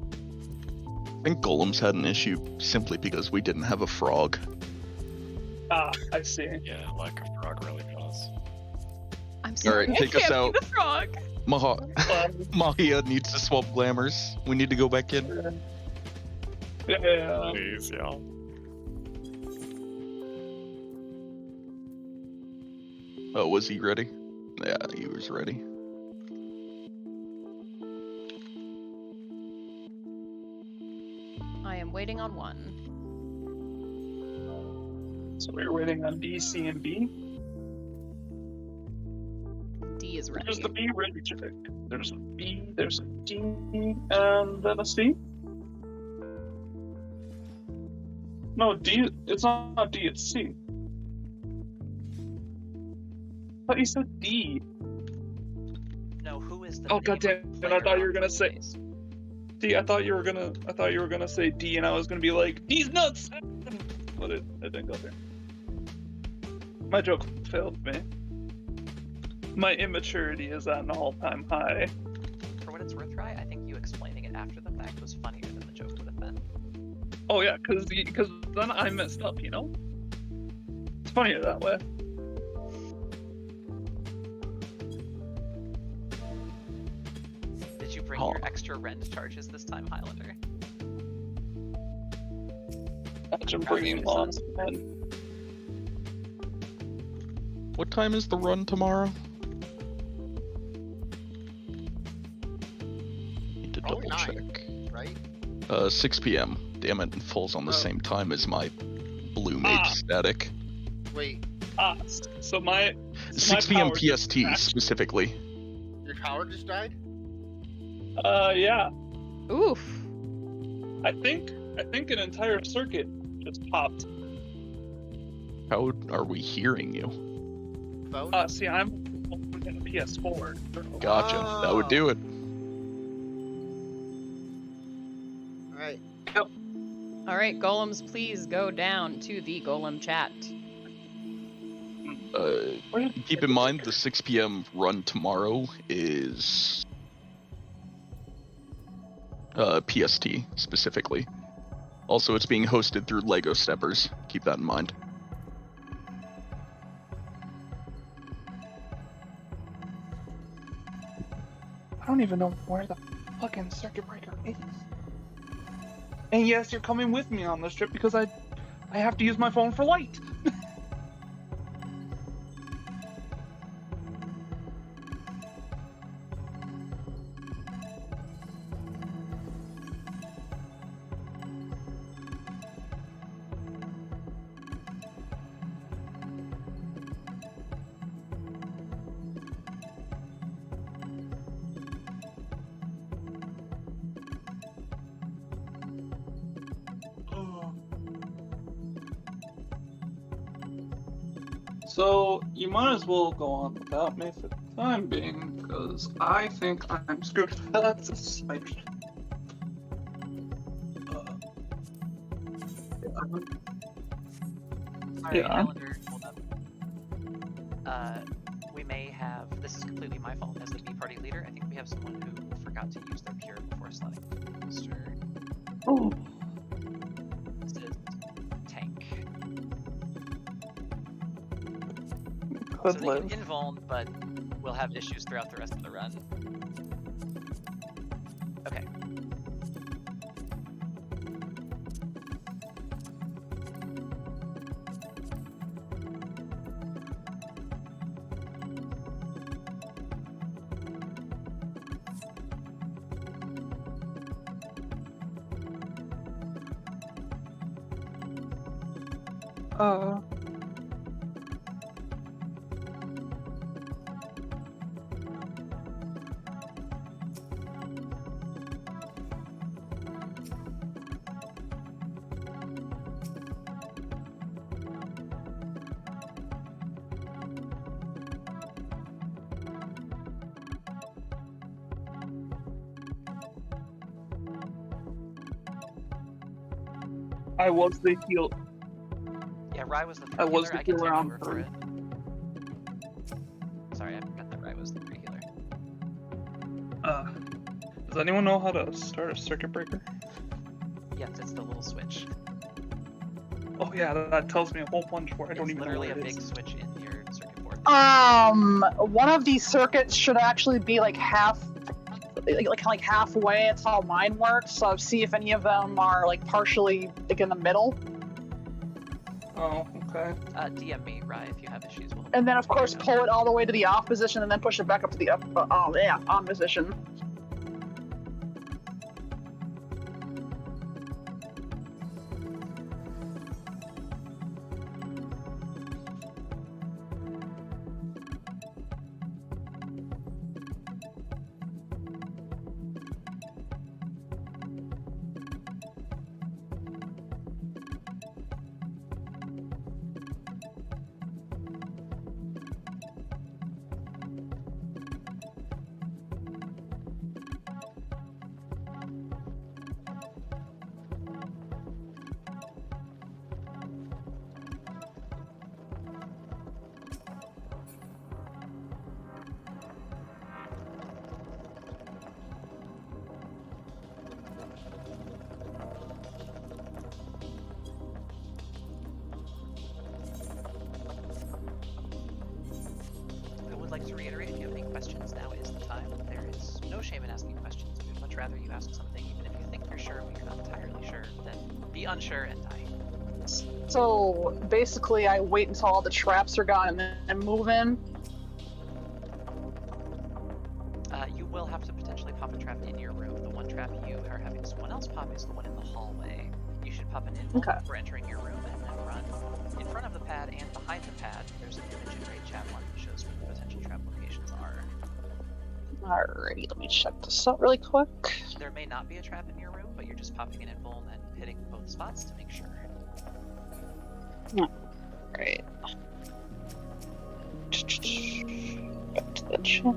I think golems had an issue simply because we didn't have a frog. Ah, I see. Yeah, lack of frog really does. I'm sorry, Alright, take I us can't out. be the frog. Mahia needs to swap glamours. We need to go back in. Yeah. Please, y'all. Oh, was he ready? Yeah, he was ready. I am waiting on one. So we're waiting on D, C, and B. D is ready. There's the B ready check. There's a B, there's a D, and then a C. No, D. It's not D. It's C. I thought you said D. No, who is the? Oh goddamn! And I thought you were gonna say D. I thought you were gonna say D, and I was gonna be like, D's nuts. But it didn't go there. My joke failed me. My immaturity is at an all-time high. For what it's worth, Rye, I think you explaining it after the fact was funnier than the joke would have been. Oh yeah, because then I messed up, you know? It's funnier that way. Did you bring your extra rent charges this time, Highlander? Imagine bringing lots, man. What time is the run tomorrow? Need to double check. Right? 6 p.m. Damn it, it falls on the same time as my blue mage static. Wait. So my 6 p.m. PST specifically. Your power just died? Yeah. Oof. I think an entire circuit just popped. How are we hearing you? See, I'm in a PS4. Gotcha. That would do it. Alright. Yep. Alright, golems, please go down to the golem chat. Keep in mind the 6 p.m. run tomorrow is PST specifically. Also, it's being hosted through Lego Steppers. Keep that in mind. I don't even know where the fucking circuit breaker is. And yes, you're coming with me on this trip because I have to use my phone for light. So, you might as well go on without me for the time being, because I think I'm screwed. That's a side. Sorry, Yeah. Highlander, hold up. We may have, this is completely my fault as the B party leader, I think we have someone who forgot to use their pure before slotting the booster. Oh. This is tank. So Could they live. can invuln, but we'll have issues throughout the rest of the run. Okay. I was the heal. Yeah, Rye was the free I was healer. the I can healer take on over for her. it. Sorry, I forgot that Rye was the free healer. Does anyone know how to start a circuit breaker? Yes, it's the little switch. Oh yeah, that tells me a whole bunch where I don't It's even know literally where a it big is. switch in your circuit board. One of these circuits should actually be like like halfway. It's how mine works. So see if any of them are like partially like in the middle. Oh, okay. DM me, Rye, if you have issues. We'll And then of course pull it all the way to the off position, and then push it back up to the on position. like to reiterate, if you have any questions, now is the time. There is no shame in asking questions. We'd much rather you ask something, even if you think you're sure but you're not entirely sure, than be unsure and die. So basically, I wait until all the traps are gone and then move in. You will have to potentially pop a trap in your room. The one trap you are having someone else pop is the one in the hallway. You should pop an info for entering your room and then run in front of the pad and behind the pad. There's an image in Raid Chat 1 that shows where the potential trap locations are. Alrighty, let me check this out really quick. There may not be a trap in your room, but you're just popping an info and then hitting both spots to make sure. Alright. Back to the chat.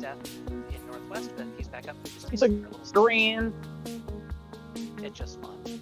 In Northwest, but he's back up. It's a green. It just spawned.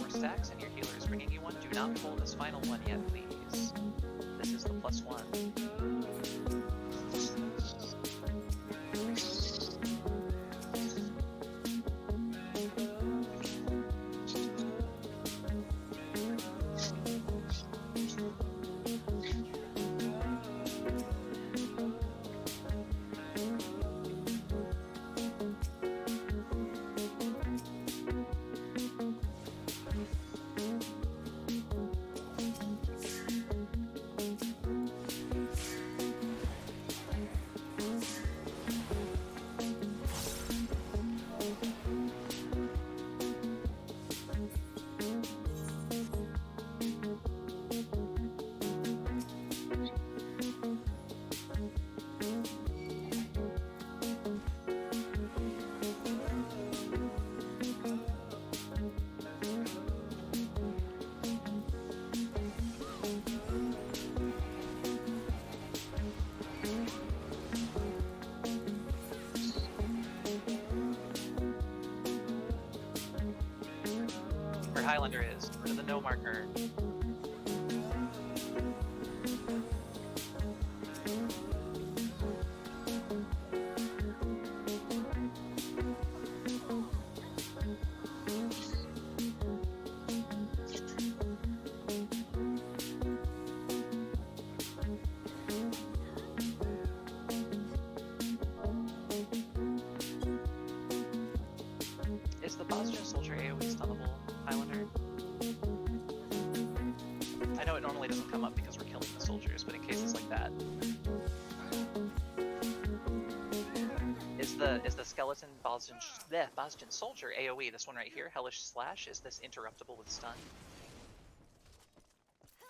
Stacks and your healer is bringing you one. Do not pull this final one yet, please. This is the +1. where Highlander is. Where the no marker. Is the Boston Soldier AoE stunnable, Highlander? I know it normally doesn't come up because we're killing the soldiers, but in cases like that. Is the skeleton Boston Soldier AoE, this one right here, Hellish Slash, is this interruptible with stun?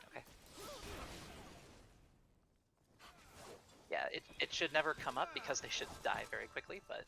Okay. Yeah, it should never come up because they should die very quickly, but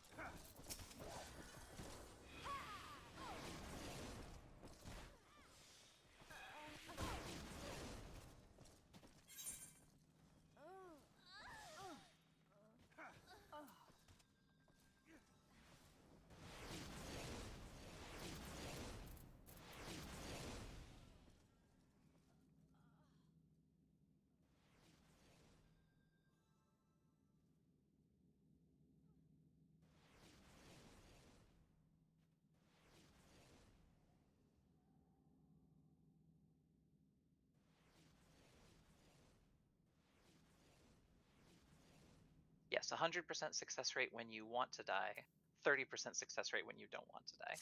yes, 100% success rate when you want to die, 30% success rate when you don't want to die.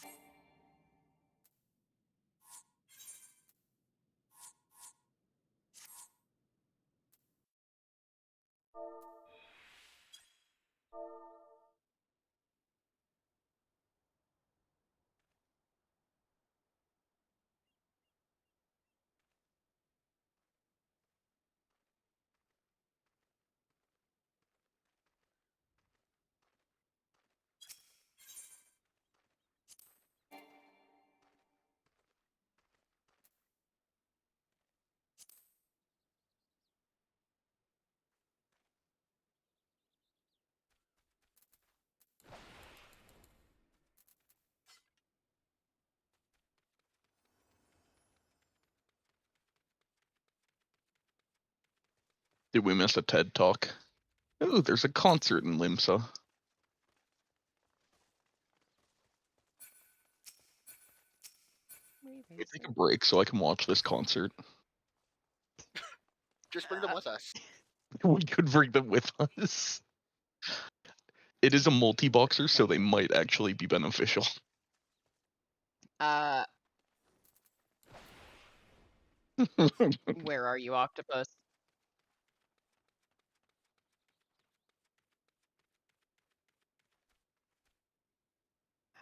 Did we miss a TED Talk? Oh, there's a concert in Limsa. Can we take a break so I can watch this concert? Just bring them with us. We could bring them with us. It is a multi-boxer, so they might actually be beneficial. Where are you, Octopus?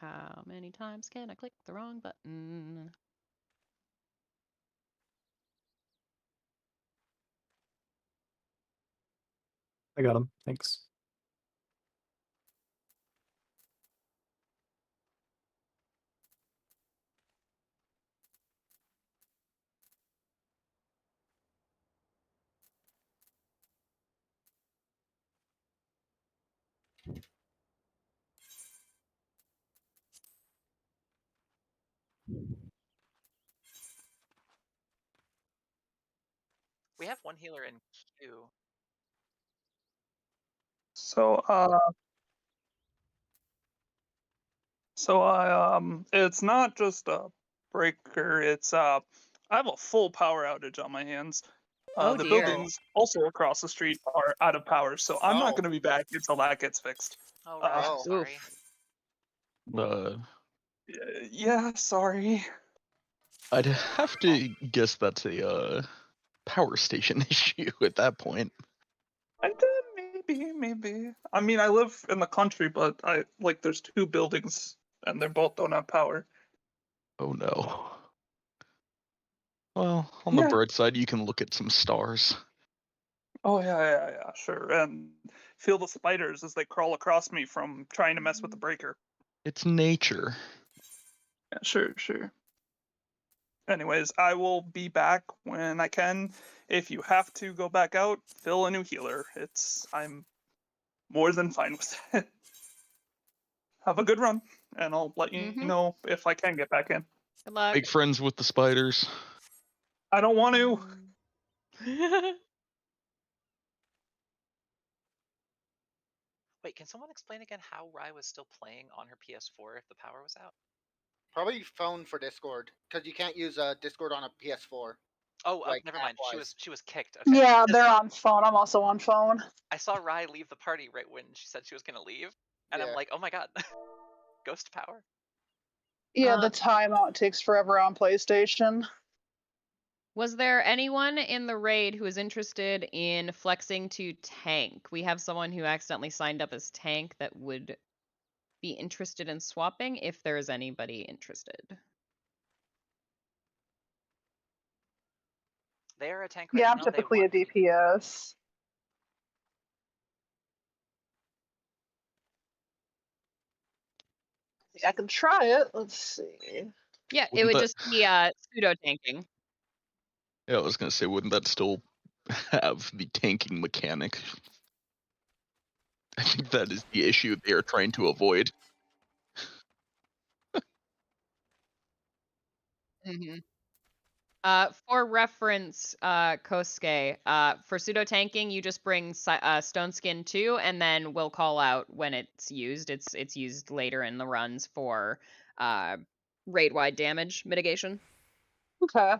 How many times can I click the wrong button? I got him. Thanks. We have one healer in queue. So it's not just a breaker. It's I have a full power outage on my hands. Oh the dear. buildings also across the street are out of power, so I'm not going to be back until that gets fixed. Oh, right, I'm sorry. Yeah, sorry. I'd have to guess that's a power station issue at that point. Maybe. I mean, I live in the country, but there's two buildings and they both don't have power. Oh no. Well, on the bright side, you can look at some stars. Oh yeah, sure. And feel the spiders as they crawl across me from trying to mess with the breaker. It's nature. Yeah, sure. Anyways, I will be back when I can. If you have to go back out, fill a new healer. I'm more than fine with it. Have a good run, and I'll let you know if I can get back in. Good luck. Make friends with the spiders. I don't want to. Wait, can someone explain again how Rye was still playing on her PS4 if the power was out? Probably phone for Discord, because you can't use Discord on a PS4. Oh, like, never mind. app-wise. She was kicked. Okay. Yeah, they're on phone. I'm also on phone. I saw Rye leave the party right when she said she was gonna leave, and I'm Yeah. like, oh my god, ghost power. Yeah, the timeout takes forever on PlayStation. Was there anyone in the raid who was interested in flexing to tank? We have someone who accidentally signed up as tank that would be interested in swapping if there is anybody interested. They're a tank right Yeah, I'm now. They typically a want me. DPS. I can try it. Let's see. Yeah, it Wouldn't would that- just be pseudo tanking. Yeah, I was gonna say, wouldn't that still have the tanking mechanic? I think that is the issue they are trying to avoid. Mm-hmm. For reference, Kosuke, for pseudo tanking, you just bring Stone Skin 2, and then we'll call out when it's used. It's used later in the runs for raid-wide damage mitigation. Okay.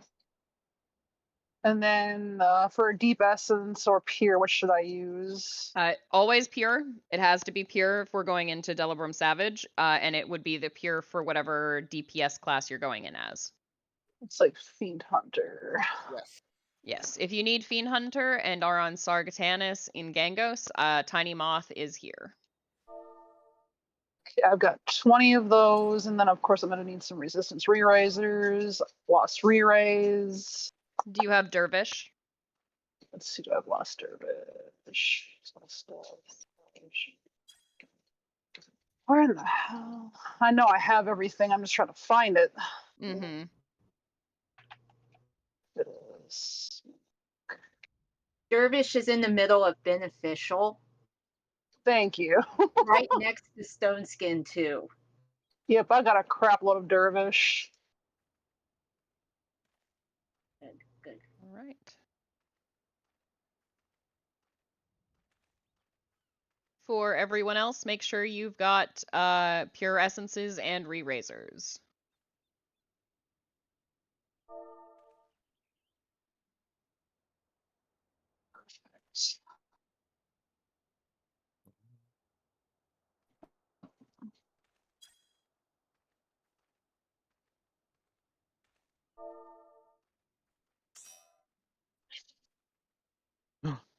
And then for Deep Essence or Pure, what should I use? Always pure. It has to be pure if we're going into Delibrum Savage, and it would be the pure for whatever DPS class you're going in as. It's like Fiend Hunter. Yes. Yes, if you need Fiend Hunter and are on Sargatanis in Gangos, Tiny Moth is here. Okay, I've got 20 of those, and then of course I'm gonna need some resistance re-raisers, lost re-raise. Do you have Dervish? Let's see, do I have lost Dervish? Where in the hell? I know I have everything, I'm just trying to find it. Mm-hmm. Dervish is in the middle of beneficial. Thank you. Right next to Stone Skin 2. Yep, I got a crap load of Dervish. Good. All right. For everyone else, make sure you've got pure essences and re-raisers.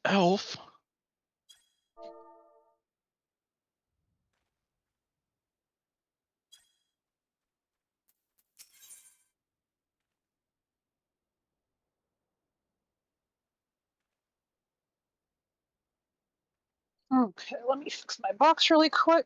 Elf. Okay, let me fix my box really quick.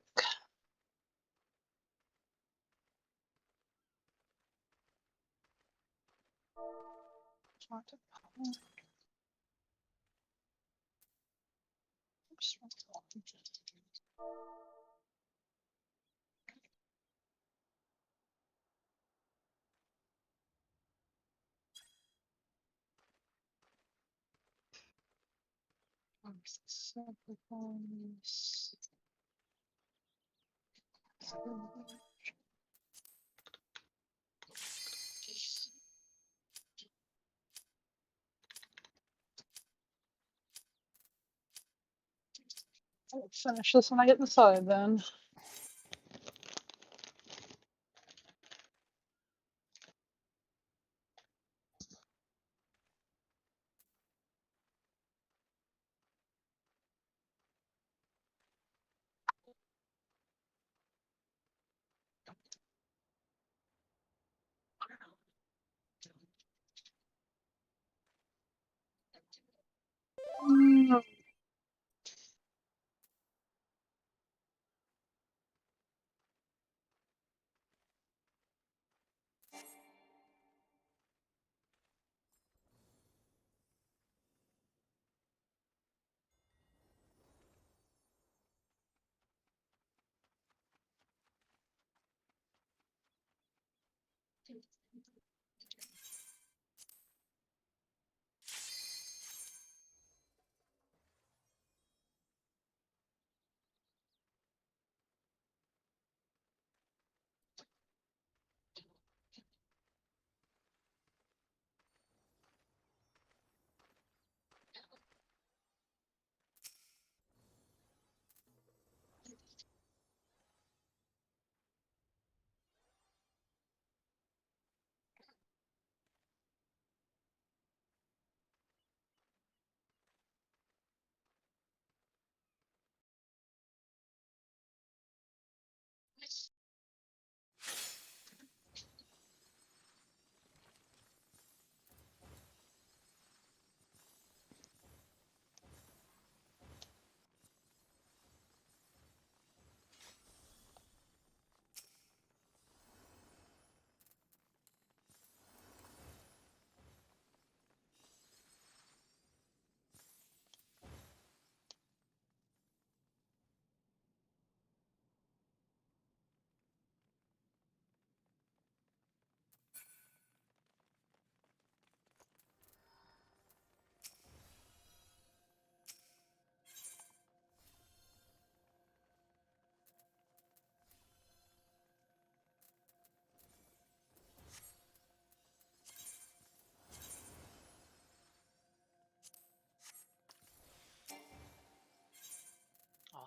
I'll finish this when I get inside then.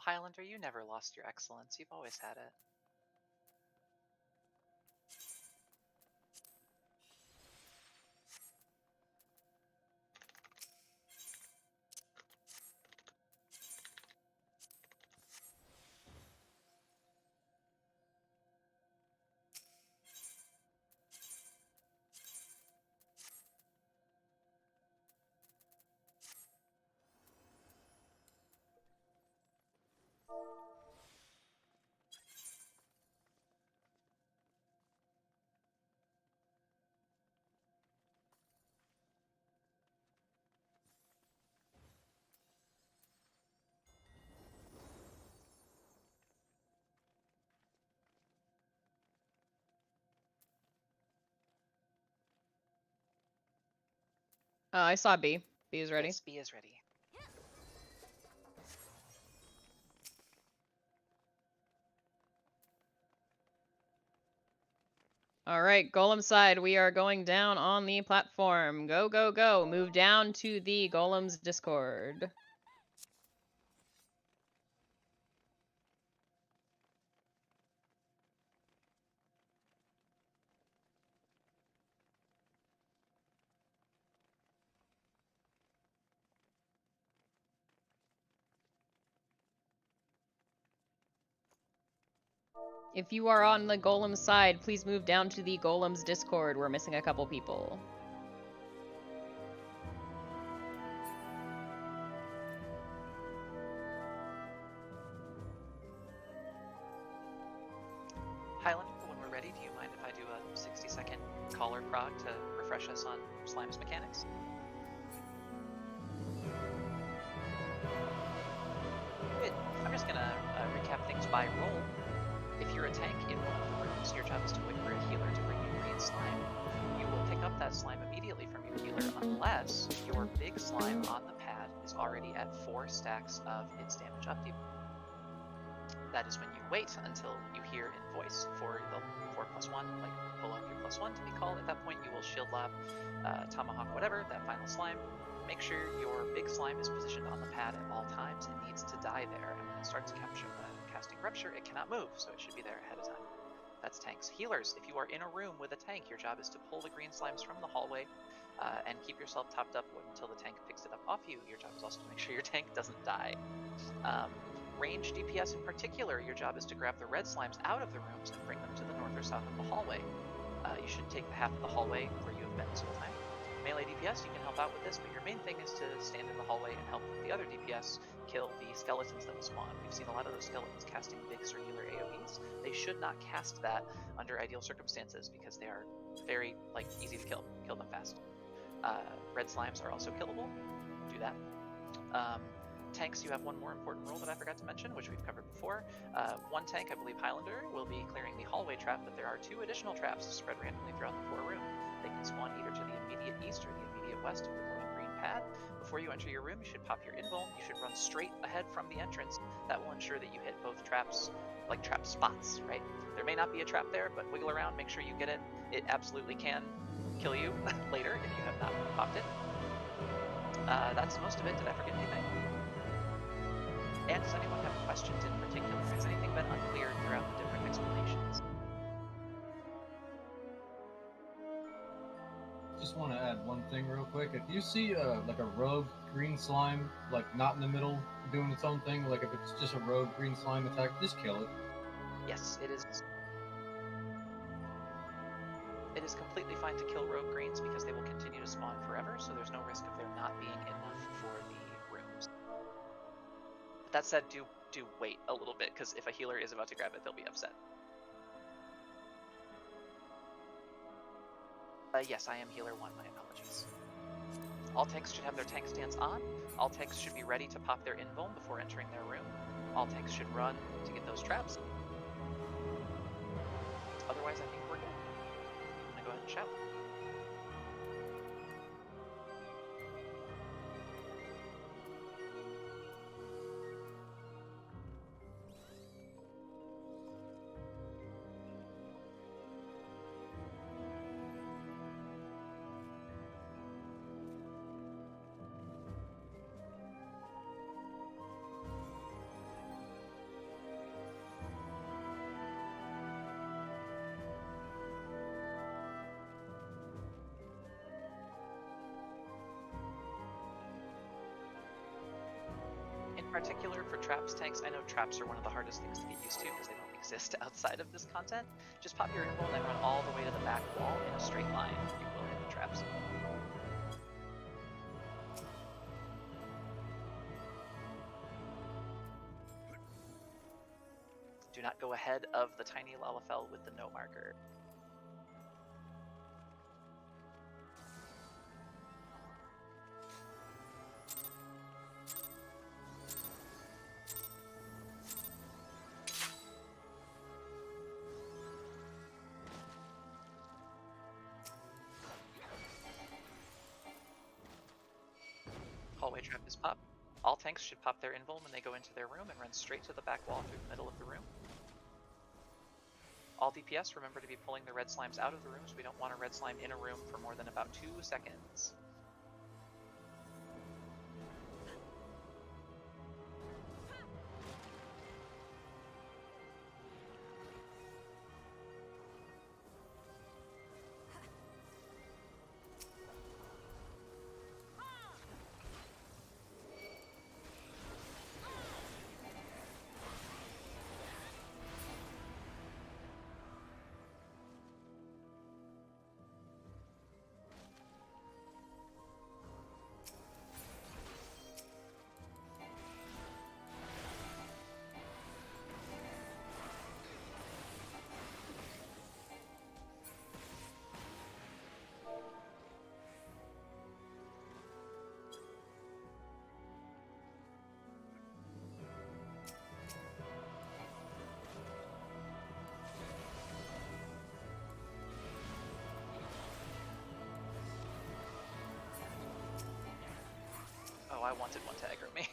Highlander, you never lost your excellence. You've always had it. I saw B. B is ready. Yes, B is ready. All right, Golem side, we are going down on the platform. Go, go, go. Move down to the Golem's Discord. If you are on the Golem side, please move down to the Golem's Discord. We're missing a couple people. Highlander, when we're ready, do you mind if I do a 60-second caller prog to refresh us on Slime's mechanics? Good. I'm just gonna recap things by role. If you're a tank in one of the rooms, your job is to wait for a healer to bring you green slime. You will pick up that slime immediately from your healer unless your big slime on the pad is already at 4 stacks of its damage upkeep. That is when you wait until you hear in voice for the 4+1, like pull up your +1 to be called. At that point, you will shield lob, tomahawk, whatever, that final slime. Make sure your big slime is positioned on the pad at all times. It needs to die there, and when it starts casting Rupture, it cannot move, so it should be there ahead of time. That's tanks. Healers, if you are in a room with a tank, your job is to pull the green slimes from the hallway and keep yourself topped up until the tank picks it up off you. Your job is also to make sure your tank doesn't die. Range DPS in particular, your job is to grab the red slimes out of the rooms and bring them to the north or south of the hallway. You should take the half of the hallway where you have been this whole time. Melee DPS, you can help out with this, but your main thing is to stand in the hallway and help the other DPS kill the skeletons that will spawn. We've seen a lot of those skeletons casting big circular AoEs. They should not cast that under ideal circumstances because they are very easy to kill. Kill them fast. Red slimes are also killable. Do that. Tanks, you have one more important role that I forgot to mention, which we've covered before. One tank, I believe Highlander, will be clearing the hallway trap, but there are 2 additional traps spread randomly throughout the core room. They can spawn either to the immediate east or the immediate west of the glowing green pad. Before you enter your room, you should pop your invuln. You should run straight ahead from the entrance. That will ensure that you hit both traps, like trap spots, right? There may not be a trap there, but wiggle around, make sure you get it. It absolutely can kill you later if you have not popped it. That's most of it. Did I forget anything? And does anyone have questions in particular? Has anything been unclear throughout the different explanations? Just want to add one thing real quick. If you see like a rogue green slime, like not in the middle doing its own thing, like if it's just a rogue green slime attack, just kill it. Yes, it is. It is completely fine to kill rogue greens because they will continue to spawn forever, so there's no risk of there not being enough for the rooms. But that said, do wait a little bit, because if a healer is about to grab it, they'll be upset. Yes, I am healer 1, my apologies. All tanks should have their tank stance on. All tanks should be ready to pop their invuln before entering their room. All tanks should run to get those traps. Otherwise, I think we're good. I'm gonna go ahead and shout. particular for traps tanks, I know traps are one of the hardest things to get used to because they don't exist outside of this content. Just pop your invul and then run all the way to the back wall in a straight line. You will hit the traps. Do not go ahead of the tiny Lalafell with the no marker. Hallway trap is popped. All tanks should pop their invul when they go into their room and run straight to the back wall through the middle of the room. All DPS, remember to be pulling the red slimes out of the rooms. We don't want a red slime in a room for more than about 2 seconds. Oh, I wanted one to aggro me.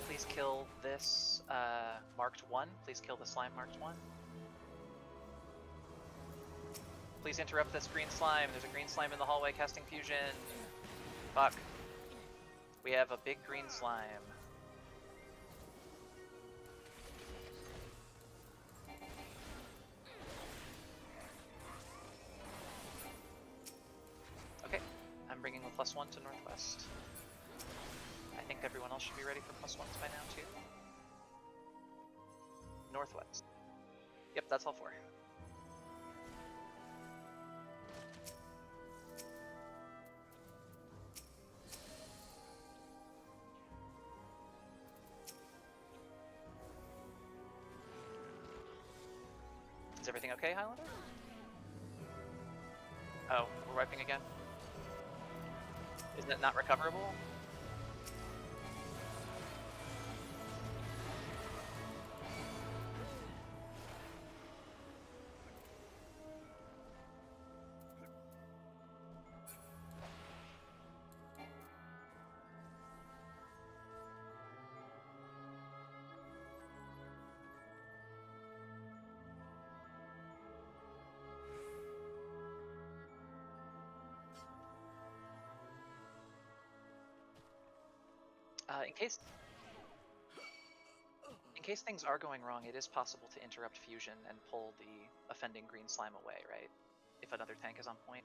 Please kill this marked 1. Please kill the slime marked 1. Please interrupt this green slime. There's a green slime in the hallway casting fusion. Fuck. We have a big green slime. Okay, I'm bringing the +1 to northwest. I think everyone else should be ready for +1s by now too. Northwest. Yep, that's all 4. Is everything okay, Highlander? Oh, we're wiping again? Isn't it not recoverable? In case things are going wrong, it is possible to interrupt fusion and pull the offending green slime away, right? If another tank is on point.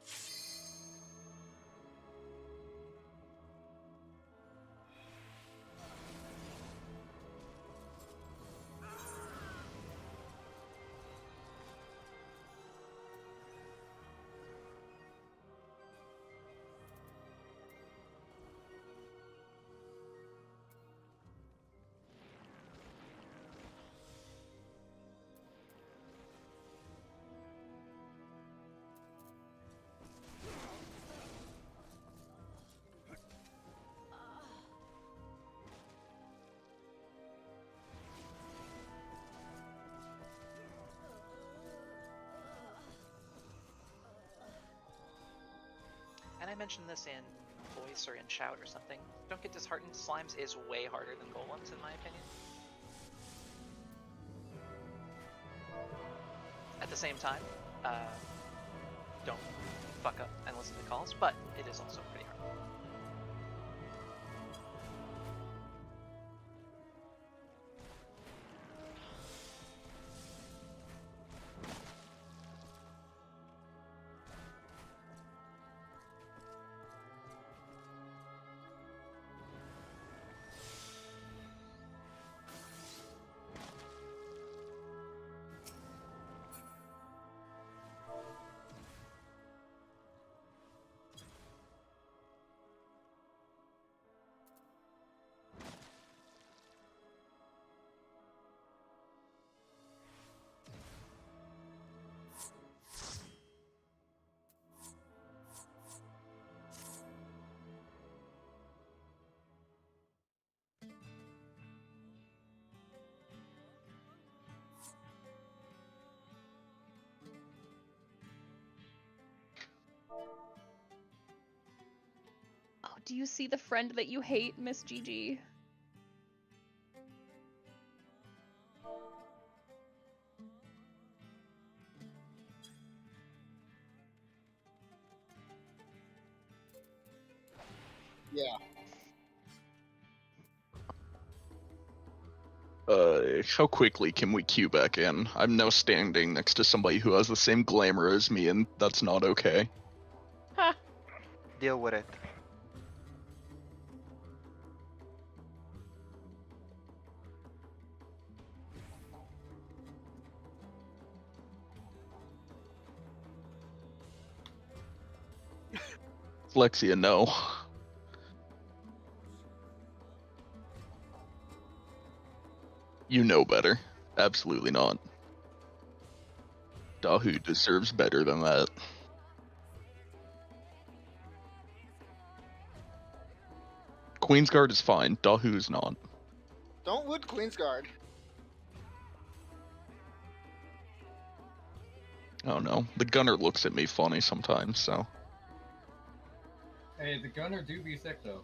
mentioned this in voice or in shout or something. Don't get disheartened. Slimes is way harder than golems, in my opinion. At the same time, don't fuck up and listen to calls, but it is also pretty hard. Oh, do you see the friend that you hate, Miss Gigi? Yeah. How quickly can we queue back in? I'm now standing next to somebody who has the same glamour as me, and that's not okay. Deal with it. Lexia, no. You know better. Absolutely not. Dahu deserves better than that. Queensguard is fine. Dahu is not. Don't wood Queensguard. I don't know. The gunner looks at me funny sometimes, so. Hey, the gunner do be thick though,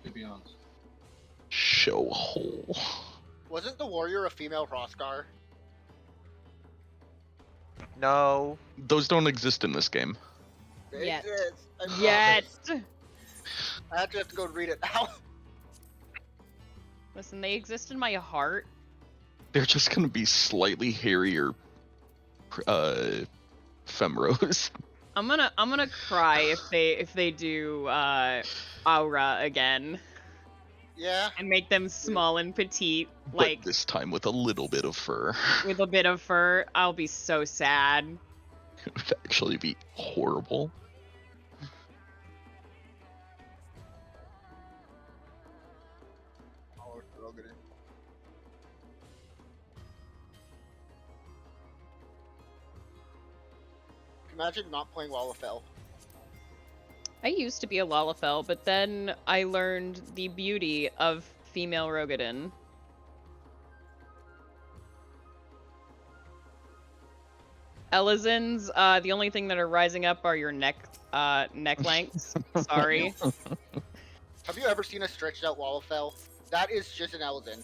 to be honest. Show hole. Wasn't the warrior a female Hrothgar? No. Those don't exist in this game. They Yet. exist, I promise. Yet. I have to go read it now. Listen, they exist in my heart. They're just gonna be slightly hairier femros. I'm gonna cry if they do Aura again. Yeah. And make them small and petite, But like this time with a little bit of fur. with a bit of fur. I'll be so sad. It would actually be horrible. Imagine not playing Wallafell. I used to be a Lalafell, but then I learned the beauty of female Rogadin. Elizins, the only thing that are rising up are your neck lengths. Sorry. Have you ever seen a stretched out Wallafell? That is just an Elizin.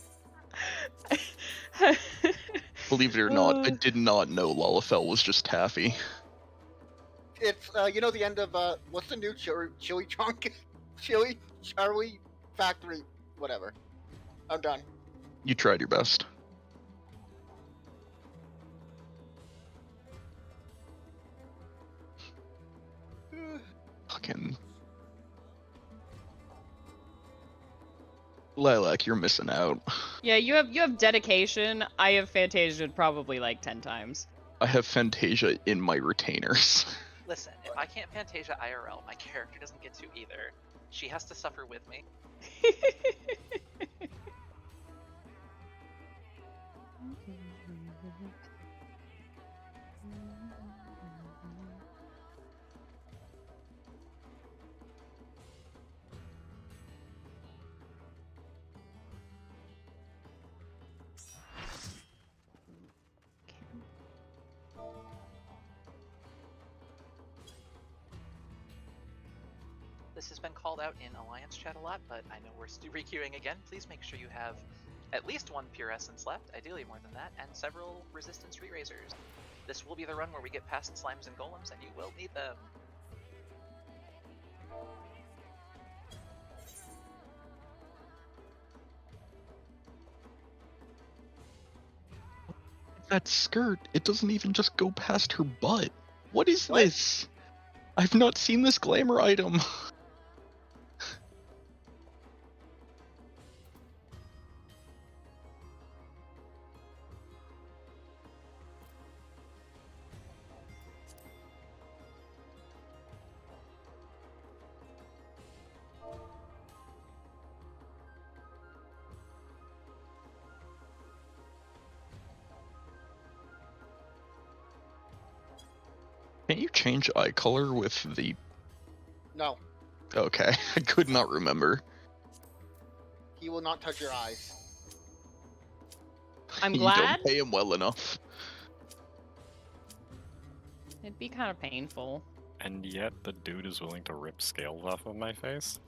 Believe it or not, I did not know Lalafell was just taffy. It's, you know the end of, what's the new Chili Chunk? Chili Charlie Factory, whatever. I'm done. You tried your best. Fucking Lilac, you're missing out. Yeah, you have dedication. I have Fantasia probably like 10 times. I have Fantasia in my retainers. Listen, if I can't Fantasia IRL, my character doesn't get to either. She has to suffer with me. This has been called out in Alliance chat a lot, but I know we're requeuing again. Please make sure you have at least one Pure Essence left, ideally more than that, and several Resistance Re-Razors. This will be the run where we get past Slimes and Golems, and you will need them. That skirt, it doesn't even just go past her butt. What is this? I've not seen this glamour item. Can you change eye color with the... No, Okay, I could not remember. he will not touch your eyes. I'm You glad. don't pay him well enough. It'd be kind of painful. And yet the dude is willing to rip scales off of my face?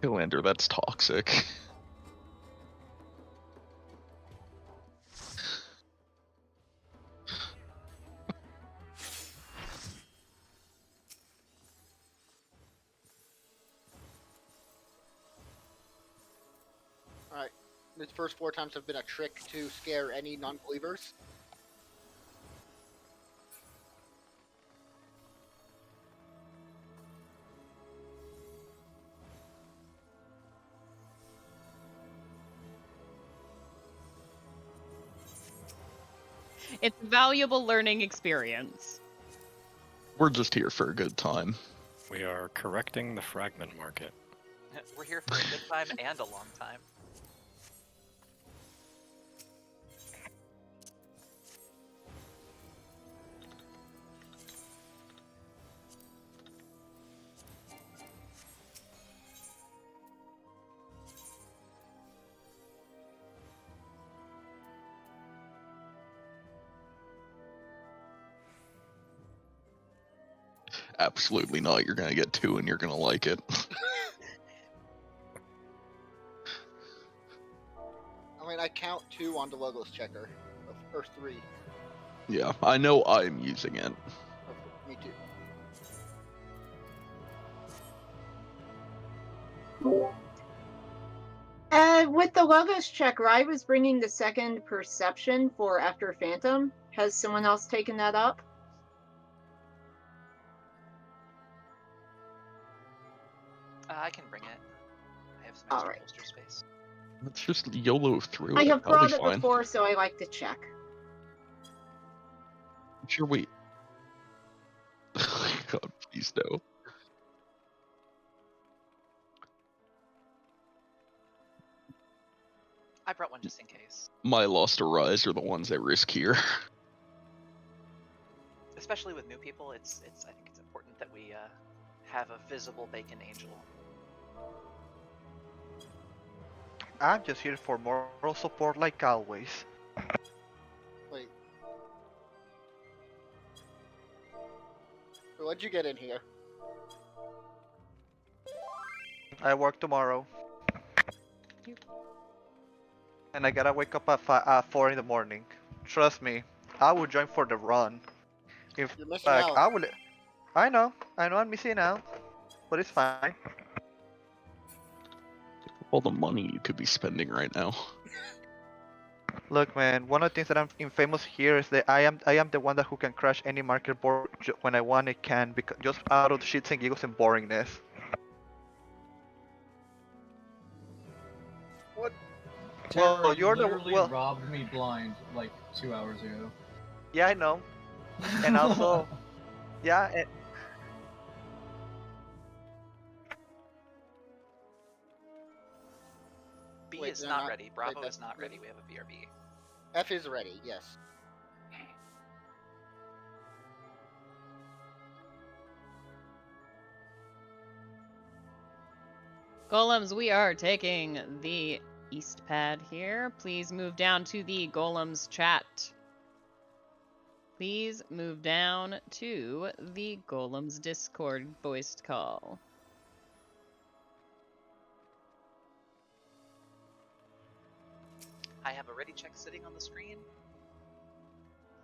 Highlander, that's toxic. Alright, these first 4 times have been a trick to scare any non-believers. It's a valuable learning experience. We're just here for a good time. We are correcting the fragment market. We're here for a good time and a long time. Absolutely not. You're gonna get 2 and you're gonna like it. I mean, I count 2 on the logos checker, or 3. Yeah, I know I'm using it. Me too. With the logos checker, I was bringing the second perception for after Phantom. Has someone else taken that up? I can bring it. I have some All extra right. holster space. Let's just YOLO through I it. have That'll brought be it fine. before, so I like to check. Sure we... God, please no. I brought one just in case. My lost rise are the ones I risk here. Especially with new people, I think it's important that we have a visible bacon angel. I'm just here for moral support like always. Wait. What'd you get in here? I work tomorrow. And I gotta wake up at 4 in the morning. Trust me, I will join for the run. In You're missing fact, out. I know I'm missing out. But it's fine. All the money you could be spending right now. Look, man, one of the things that I'm infamous here is that I am the one that who can crash any market board when I want it can, because just out of shits and giggles and boringness. What? Terror, Well, you're the literally robbed me blind like 2 hours ago. Yeah, I know. And also, yeah. B Wait, is they're not not- ready. Bravo wait, is not ready. We have a BRB. F is ready, yes. Golems, we are taking the East pad here. Please move down to the Golem's chat. Please move down to the Golem's Discord voiced call. I have a ready check sitting on the screen.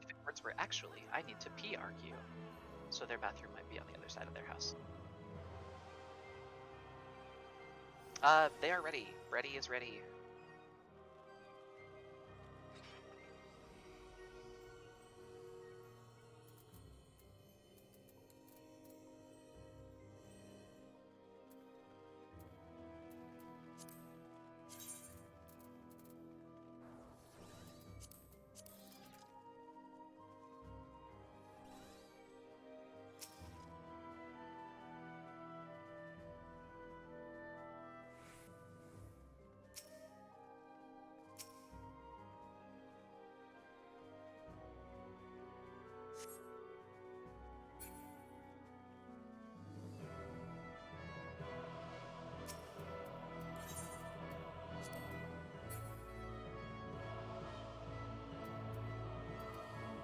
If it words were actually, I need to PRQ. So their bathroom might be on the other side of their house. They are ready. Ready is ready.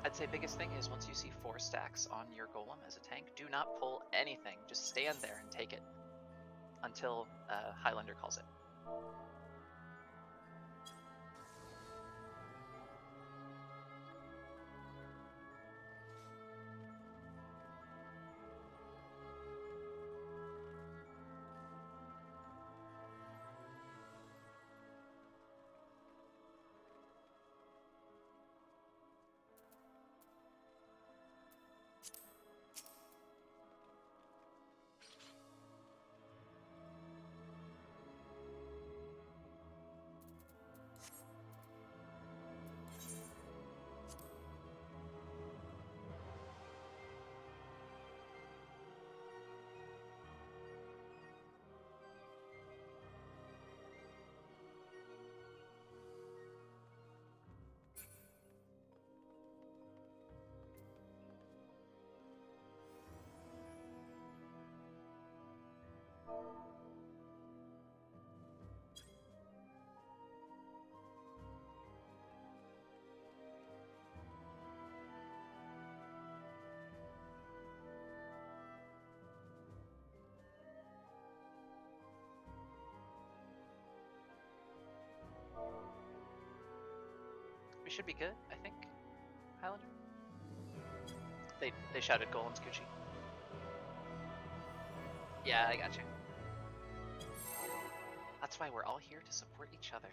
I'd say biggest thing is once you see 4 stacks on your golem as a tank, do not pull anything. Just stand there and take it until Highlander calls it. We should be good, I think. Highlander? They shouted Golem's Gucci. Yeah, I got you. That's why we're all here to support each other.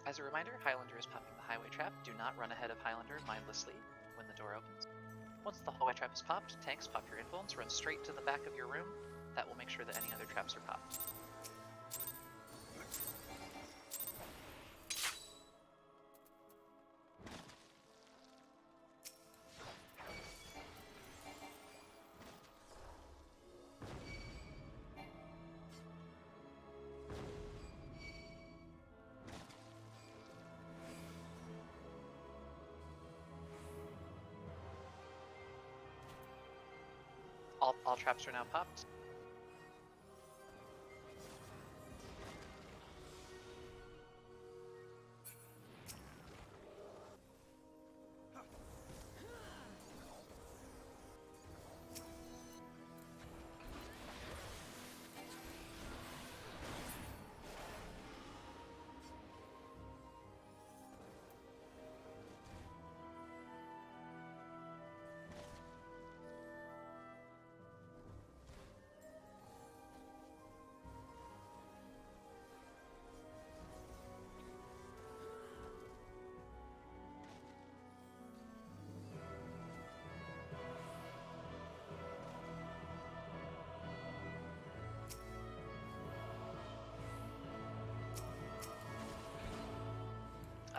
As a reminder, Highlander is popping the highway trap. Do not run ahead of Highlander mindlessly when the door opens. Once the hallway trap is popped, tanks pop your invulns, run straight to the back of your room. That will make sure that any other traps are popped. All traps are now popped.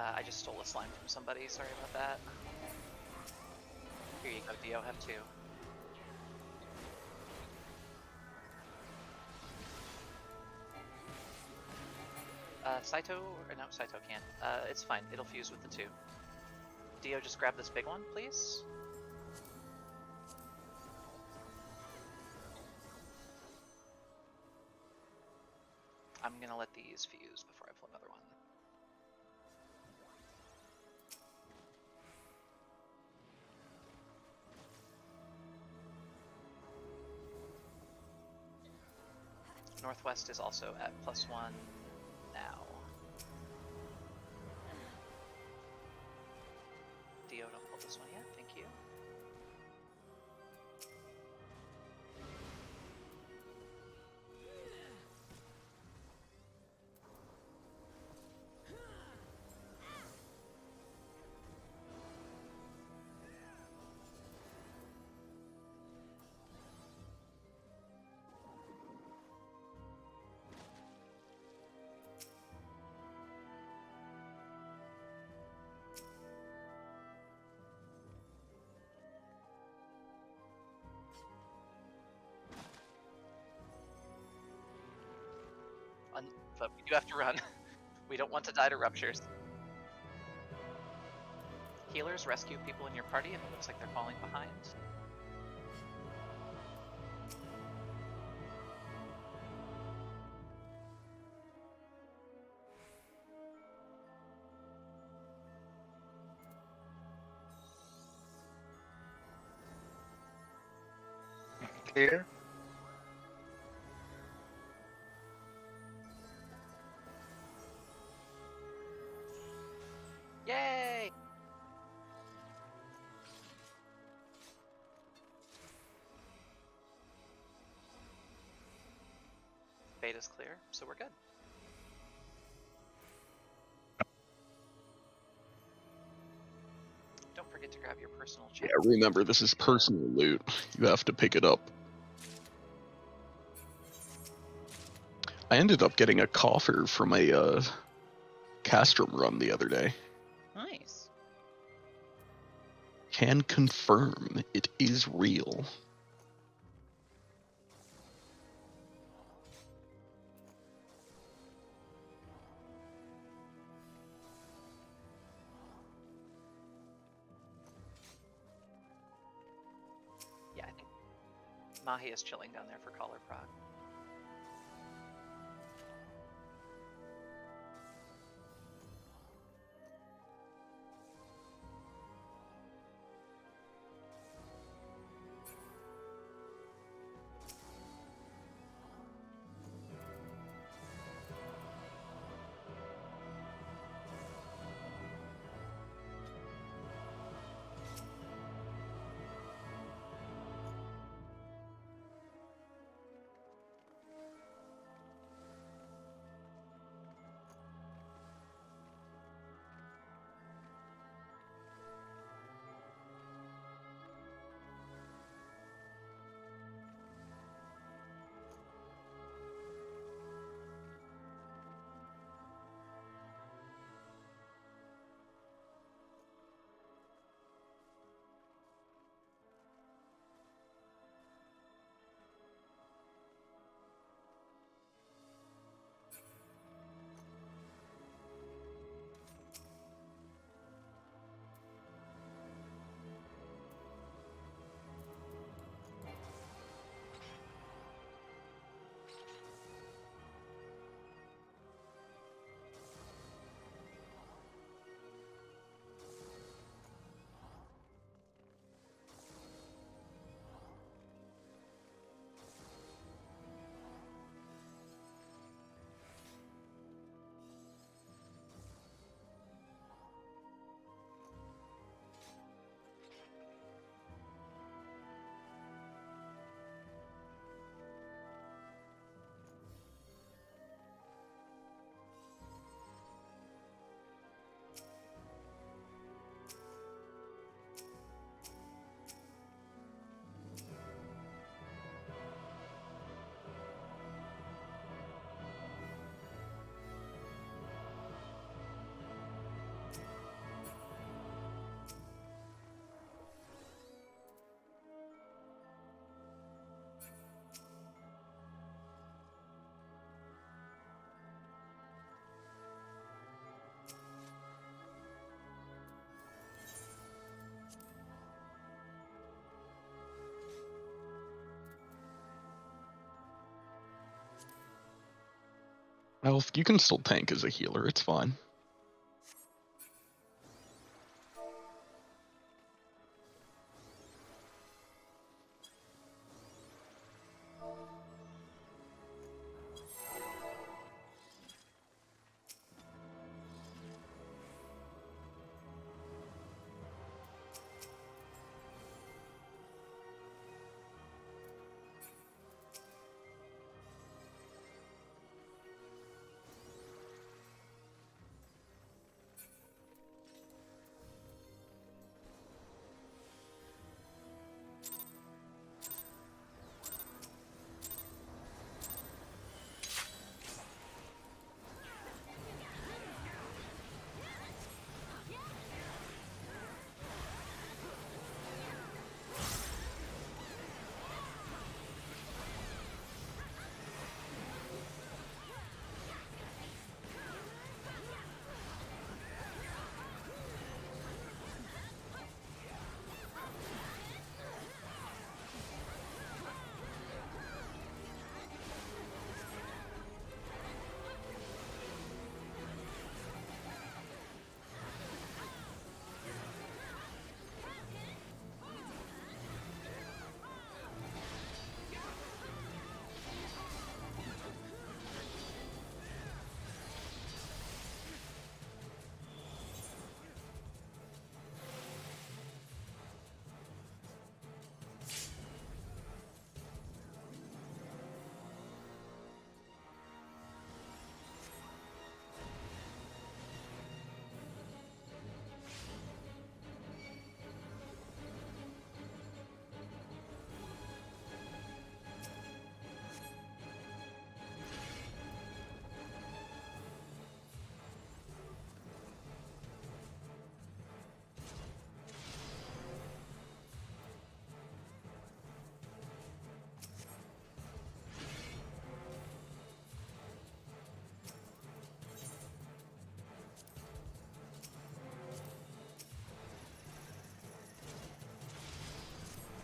I just stole a slime from somebody, sorry about that. Here you go, Dio, have 2. Saito, or no, Saito can't. It's fine, it'll fuse with the 2. Dio, just grab this big one, please. I'm gonna let these fuse before I pull another one. Northwest is also at +1 now. Dio, don't pull this one yet, thank you. But we do have to run. We don't want to die to ruptures. Healers, rescue people in your party if it looks like they're falling behind. Clear. Yay! Beta's clear, so we're good. Don't forget to grab your personal Yeah, chest. remember, this is personal loot. You have to pick it up. I ended up getting a coffer from a Castrum run the other day. Nice. Can confirm it is real. Yeah, I think Mahi is chilling down there for collar proc. Elf, you can still tank as a healer. It's fine.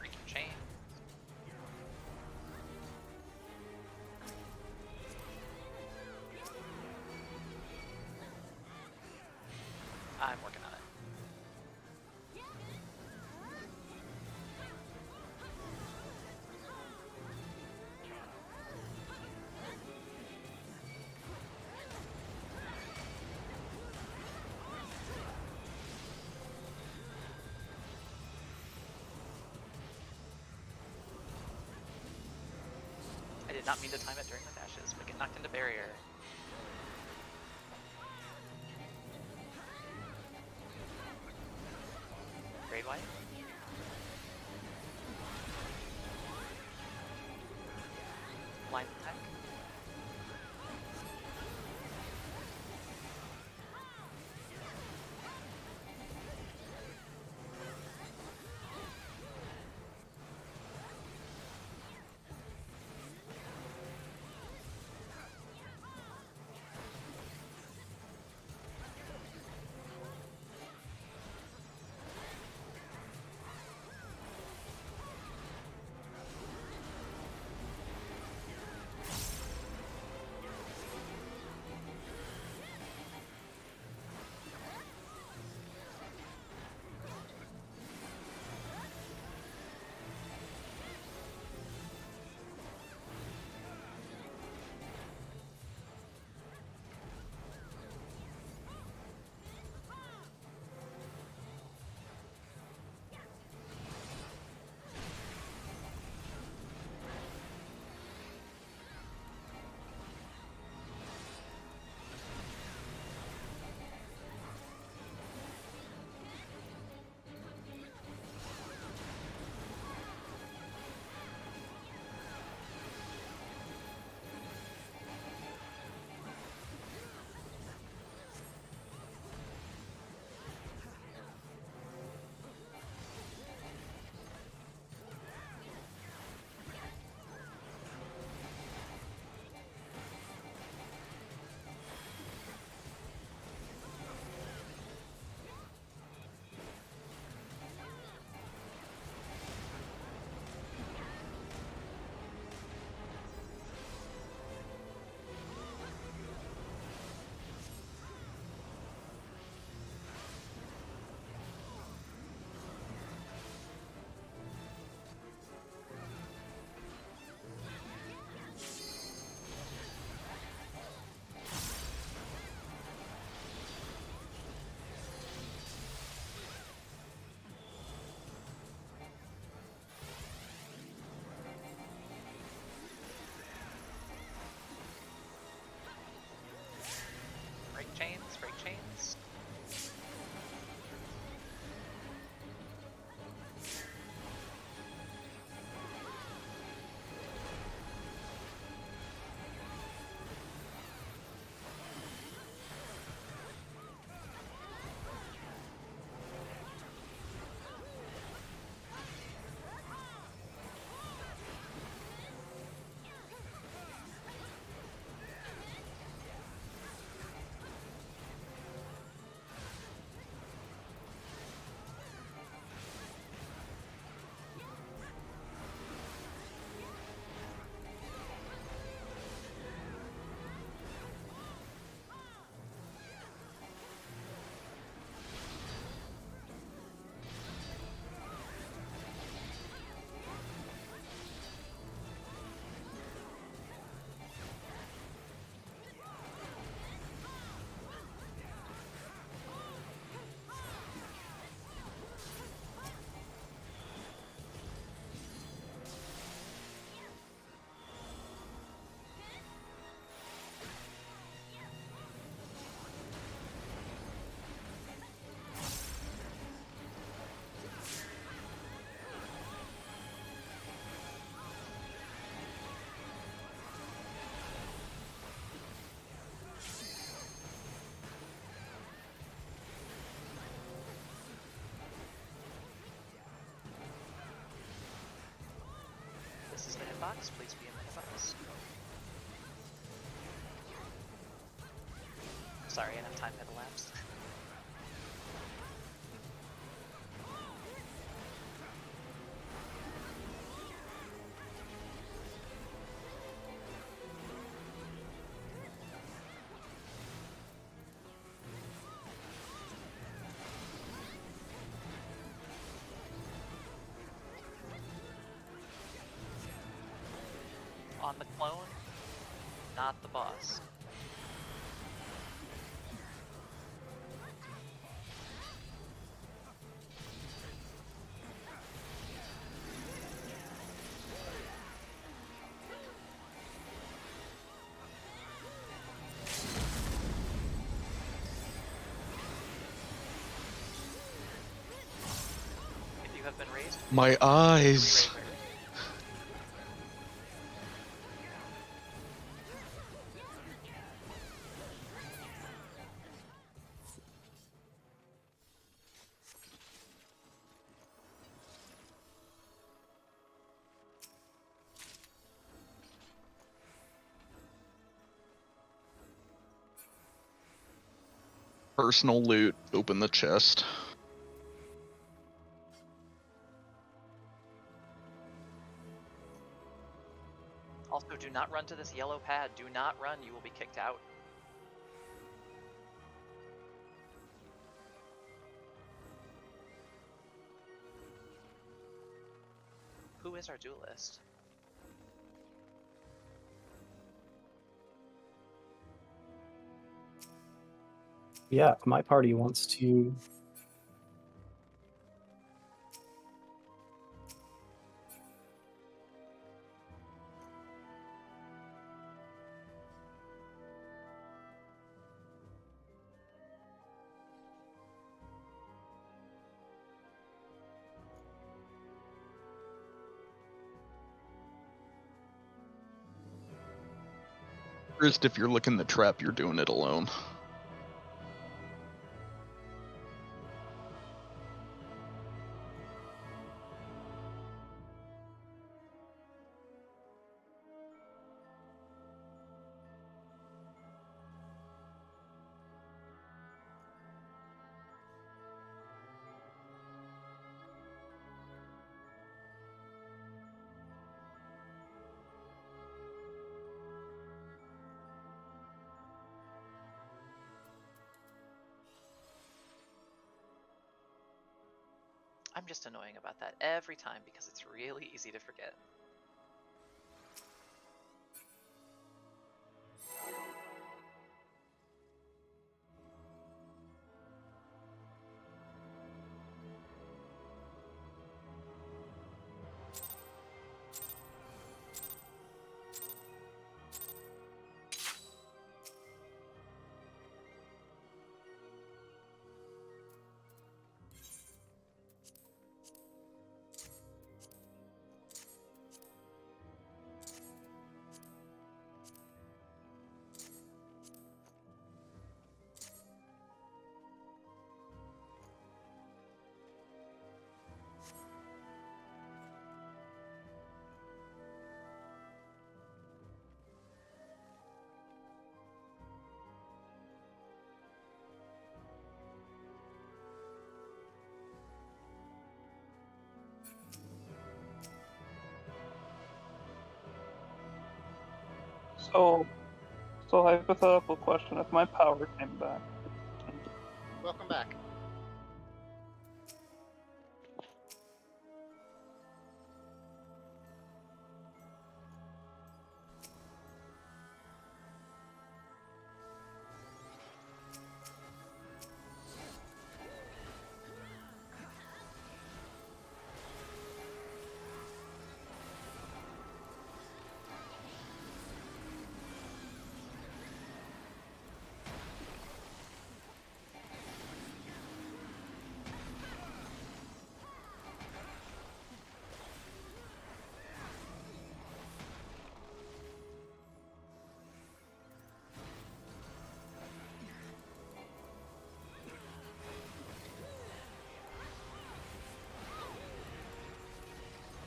Freaking chain. I'm working on it. I did not mean to time it during the dashes, but get knocked into barrier. Grade white. Line attack. box, please be in the box. Sorry, enough time had elapsed. On the clone, not the boss. If you have been raised, My eyes. re-raiser. Personal loot. Open the chest. Also, do not run to this yellow pad. Do not run, you will be kicked out. Who is our duelist? Yeah, if my party wants to. First, if you're looking the trap, you're doing it alone. I'm just annoying about that every time because it's really easy to forget. So hypothetical question: if my power came back, Welcome back.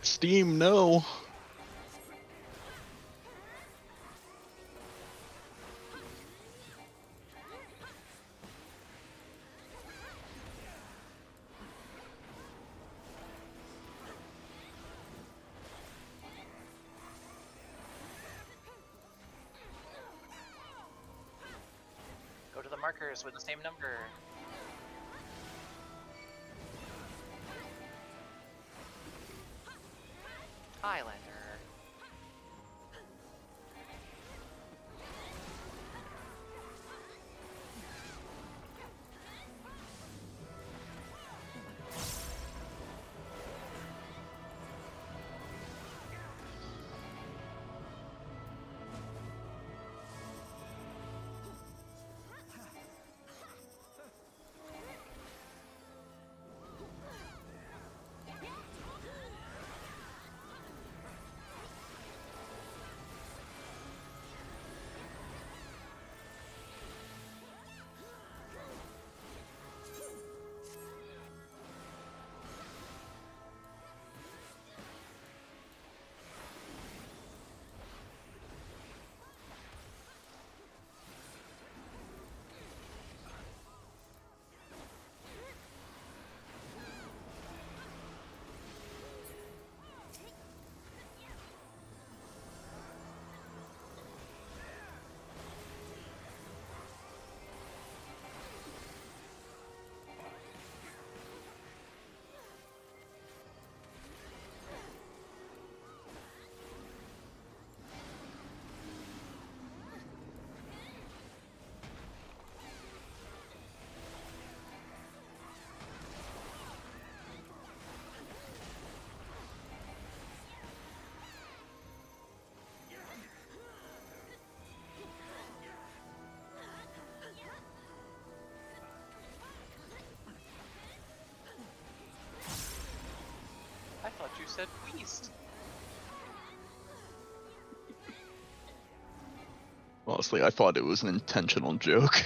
Steam, no. markers with the same number. Highlander. I thought you said Weast. Honestly, I thought it was an intentional joke.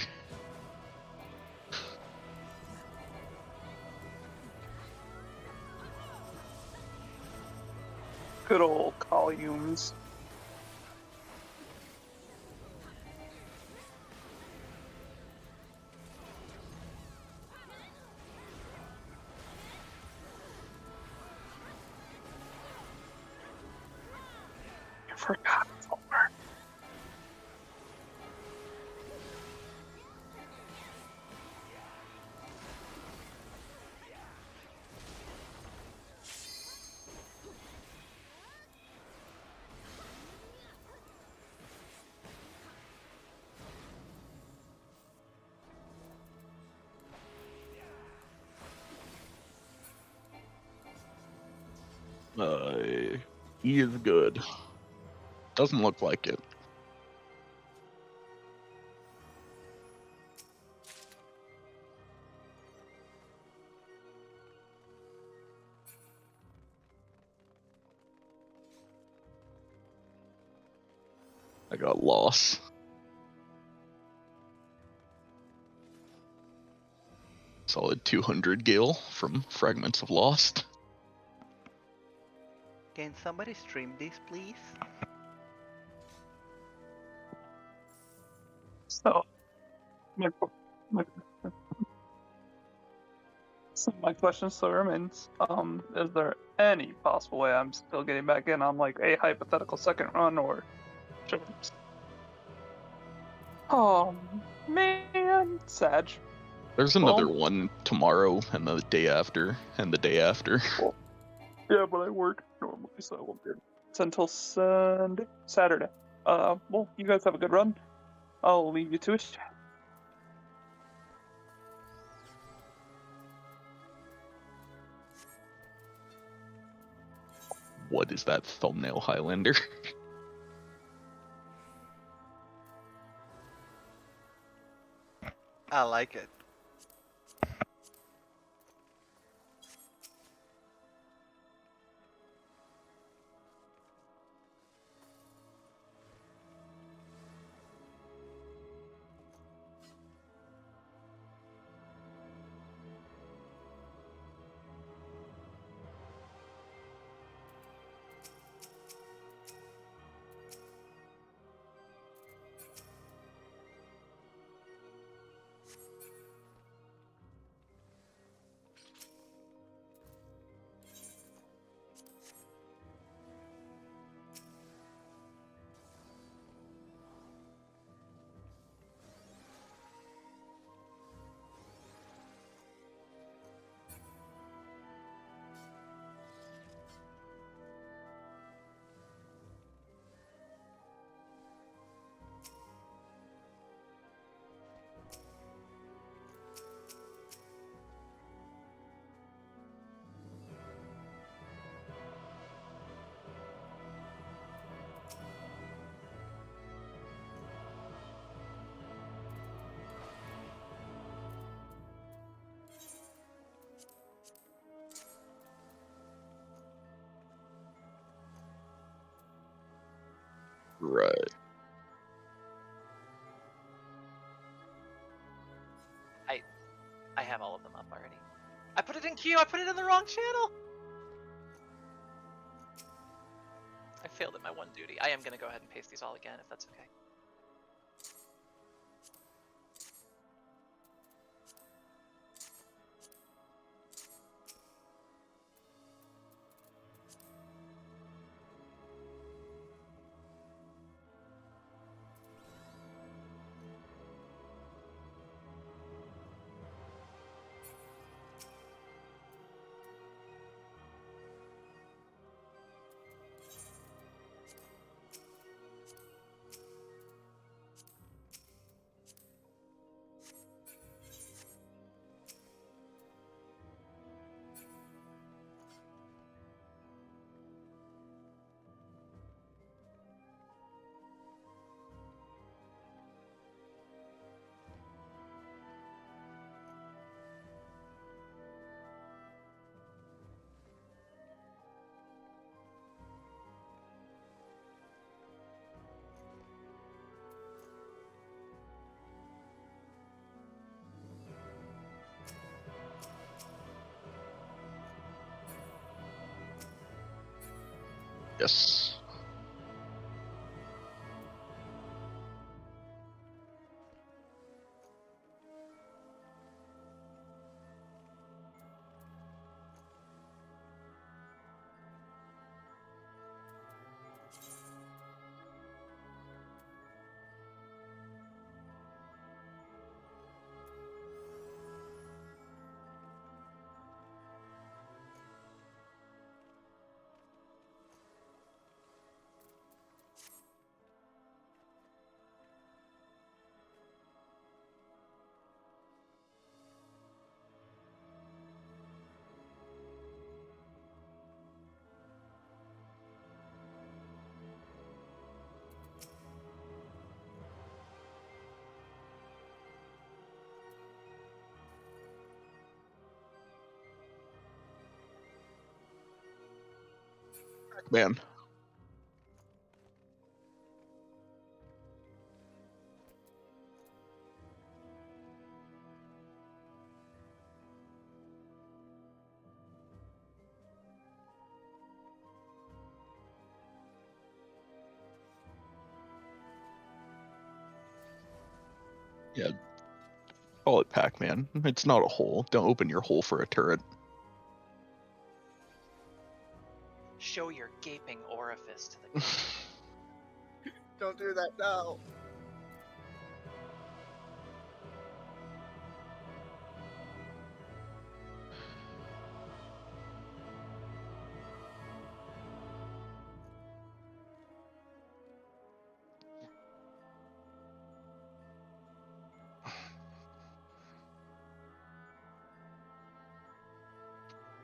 Good old columns. I forgot the word. He is good. Doesn't look like it. I got lost. Solid 200 gil from Fragments of Lost. Can somebody stream this, please? So, my, my, so my question still remains, is there any possible way I'm still getting back in on like a hypothetical second run, or should I just... Oh man, Sag. There's another one tomorrow, and the day after, and the day after. Well, yeah, but I work normally, so I won't be. It's until Sunday, Saturday. Well, you guys have a good run. I'll leave you to it. What is that thumbnail, Highlander? I like it. Right. I have all of them up already. I put it in queue. I put it in the wrong channel. I failed at my one duty. I am gonna go ahead and paste these all again if that's okay. Yes. Man. Yeah. Call it Pac-Man. It's not a hole. Don't open your hole for a turret. Show your gaping orifice to the Don't do that now.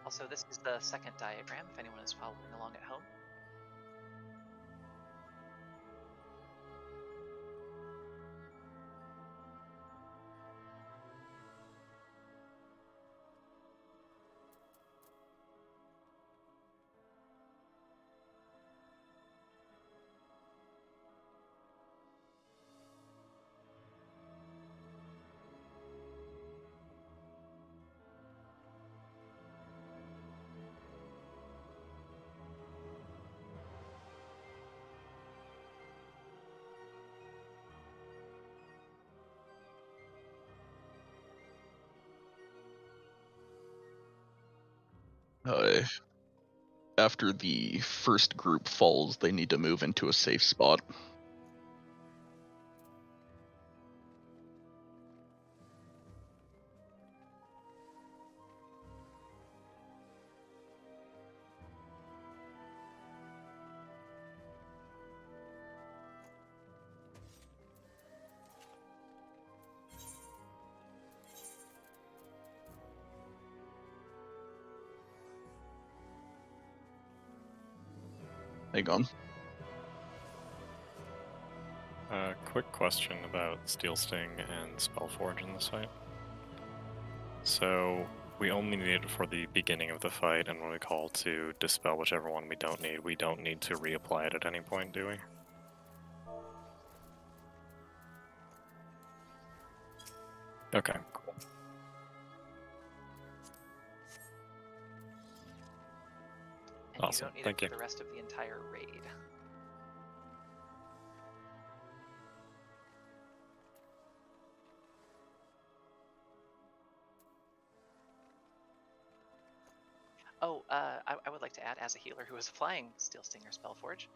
Also, this is the second diagram, if anyone is following along at home. After the first group falls, they need to move into a safe spot. Hang on. Quick question about Steel Sting and Spellforge in this fight. So, we only need it for the beginning of the fight, and when we call to dispel whichever one we don't need to reapply it at any point, do we? Okay, cool. And Awesome, you don't need thank it you. for the rest of the entire raid. Oh, I would like to add, as a healer who is flying Steel Stinger Spellforge,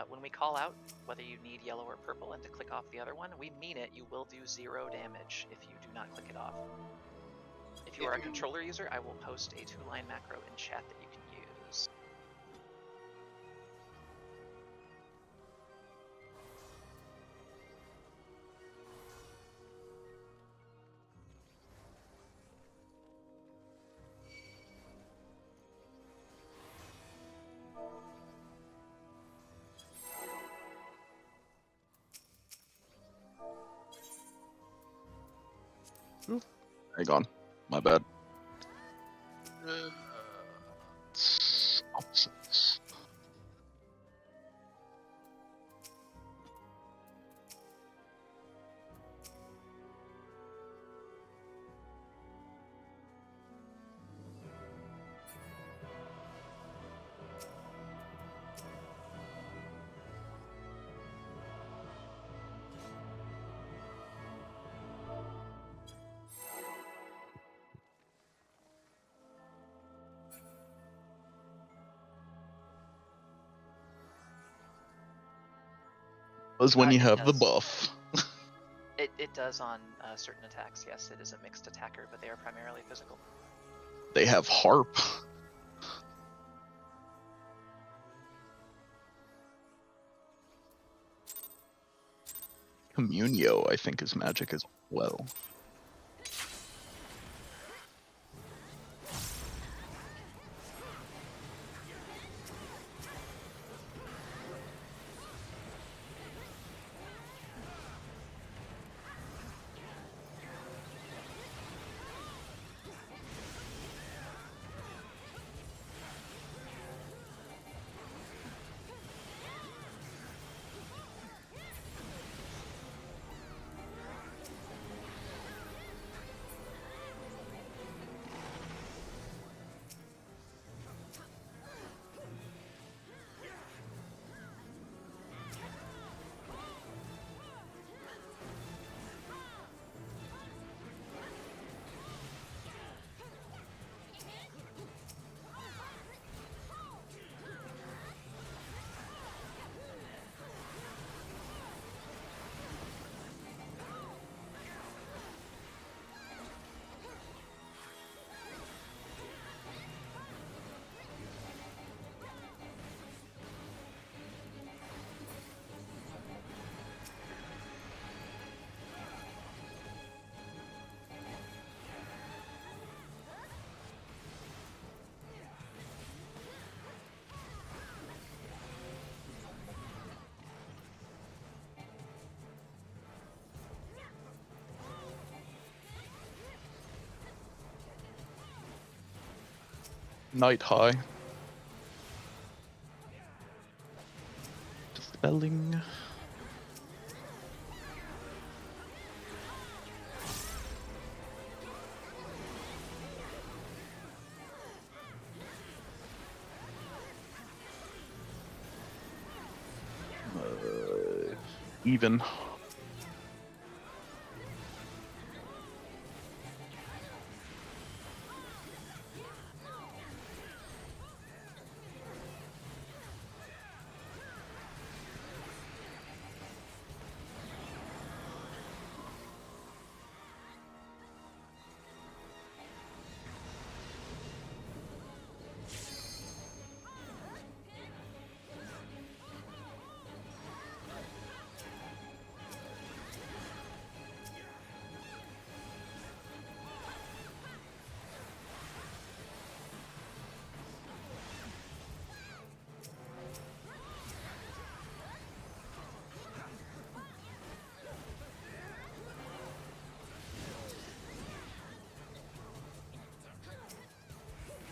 when we call out whether you need yellow or purple and to click off the other one, we mean it. You will do 0 damage if you do not click it off. If you are a controller user, I will post a 2-line macro in chat that you can use. Hang on. My bad. Opposites. Was when you It have the does. buff. It does on certain attacks, yes. It is a mixed attacker, but they are primarily physical. They have harp. Communio, I think, is magic as well. Night high. Dispelling. Even.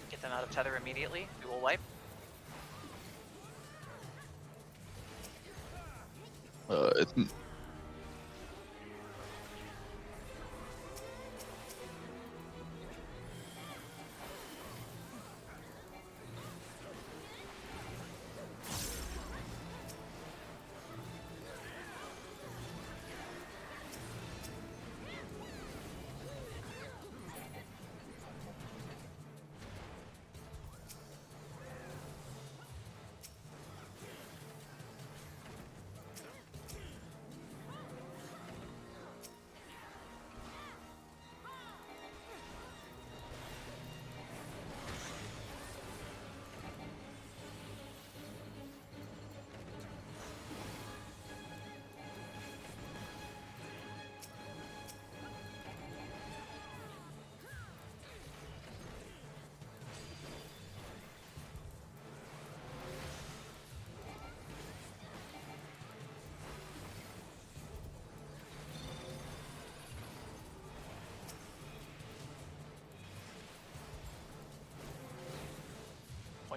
Get them out of tether immediately. We will wipe. It's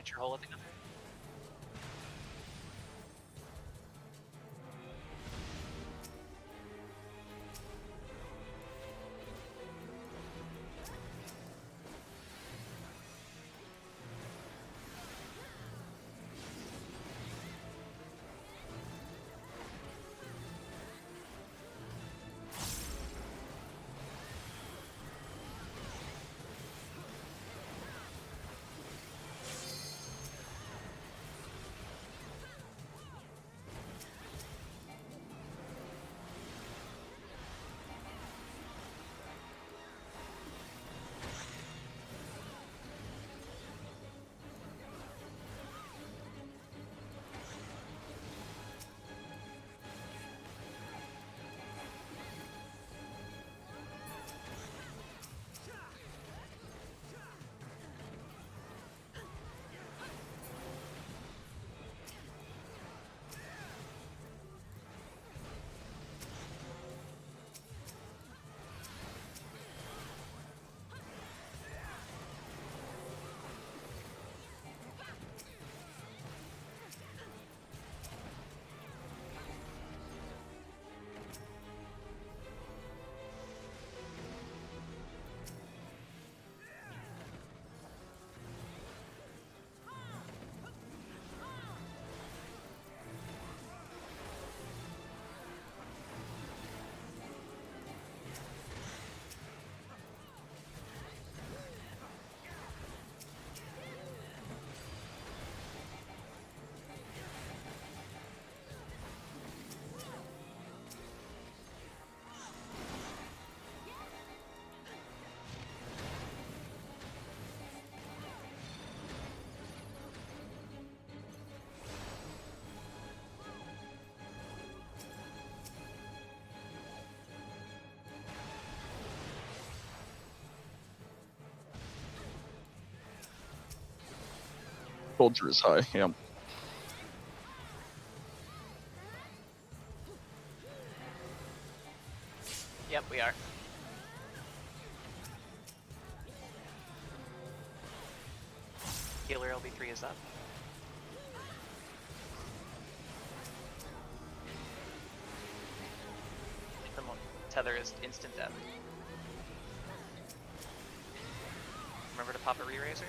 point your hole at the gun. Soldier is high, yeah. Yep, we are. Healer LB3 is up. The tether is instant death. Remember to pop a re-raiser?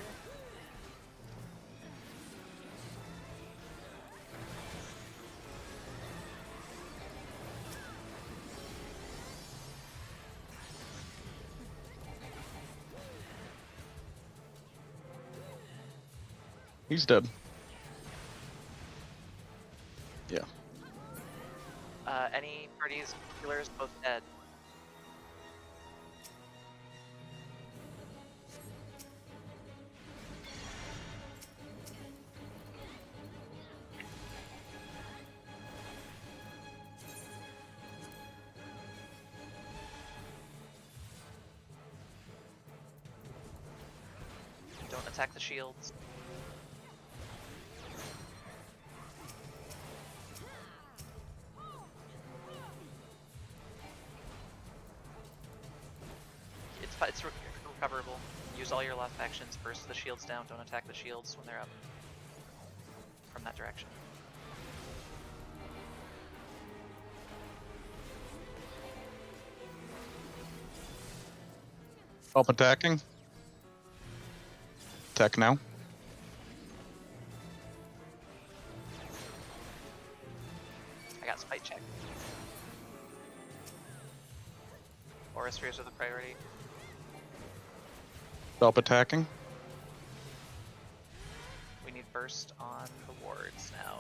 He's dead. Yeah. Any parties, healers, both dead. Don't attack the shields. It's recoverable. Use all your last actions, burst the shields down, don't attack the shields when they're up. From that direction. Stop attacking. Attack now. I got spite check. Aura spheres are the priority. Stop attacking. We need burst on the wards now.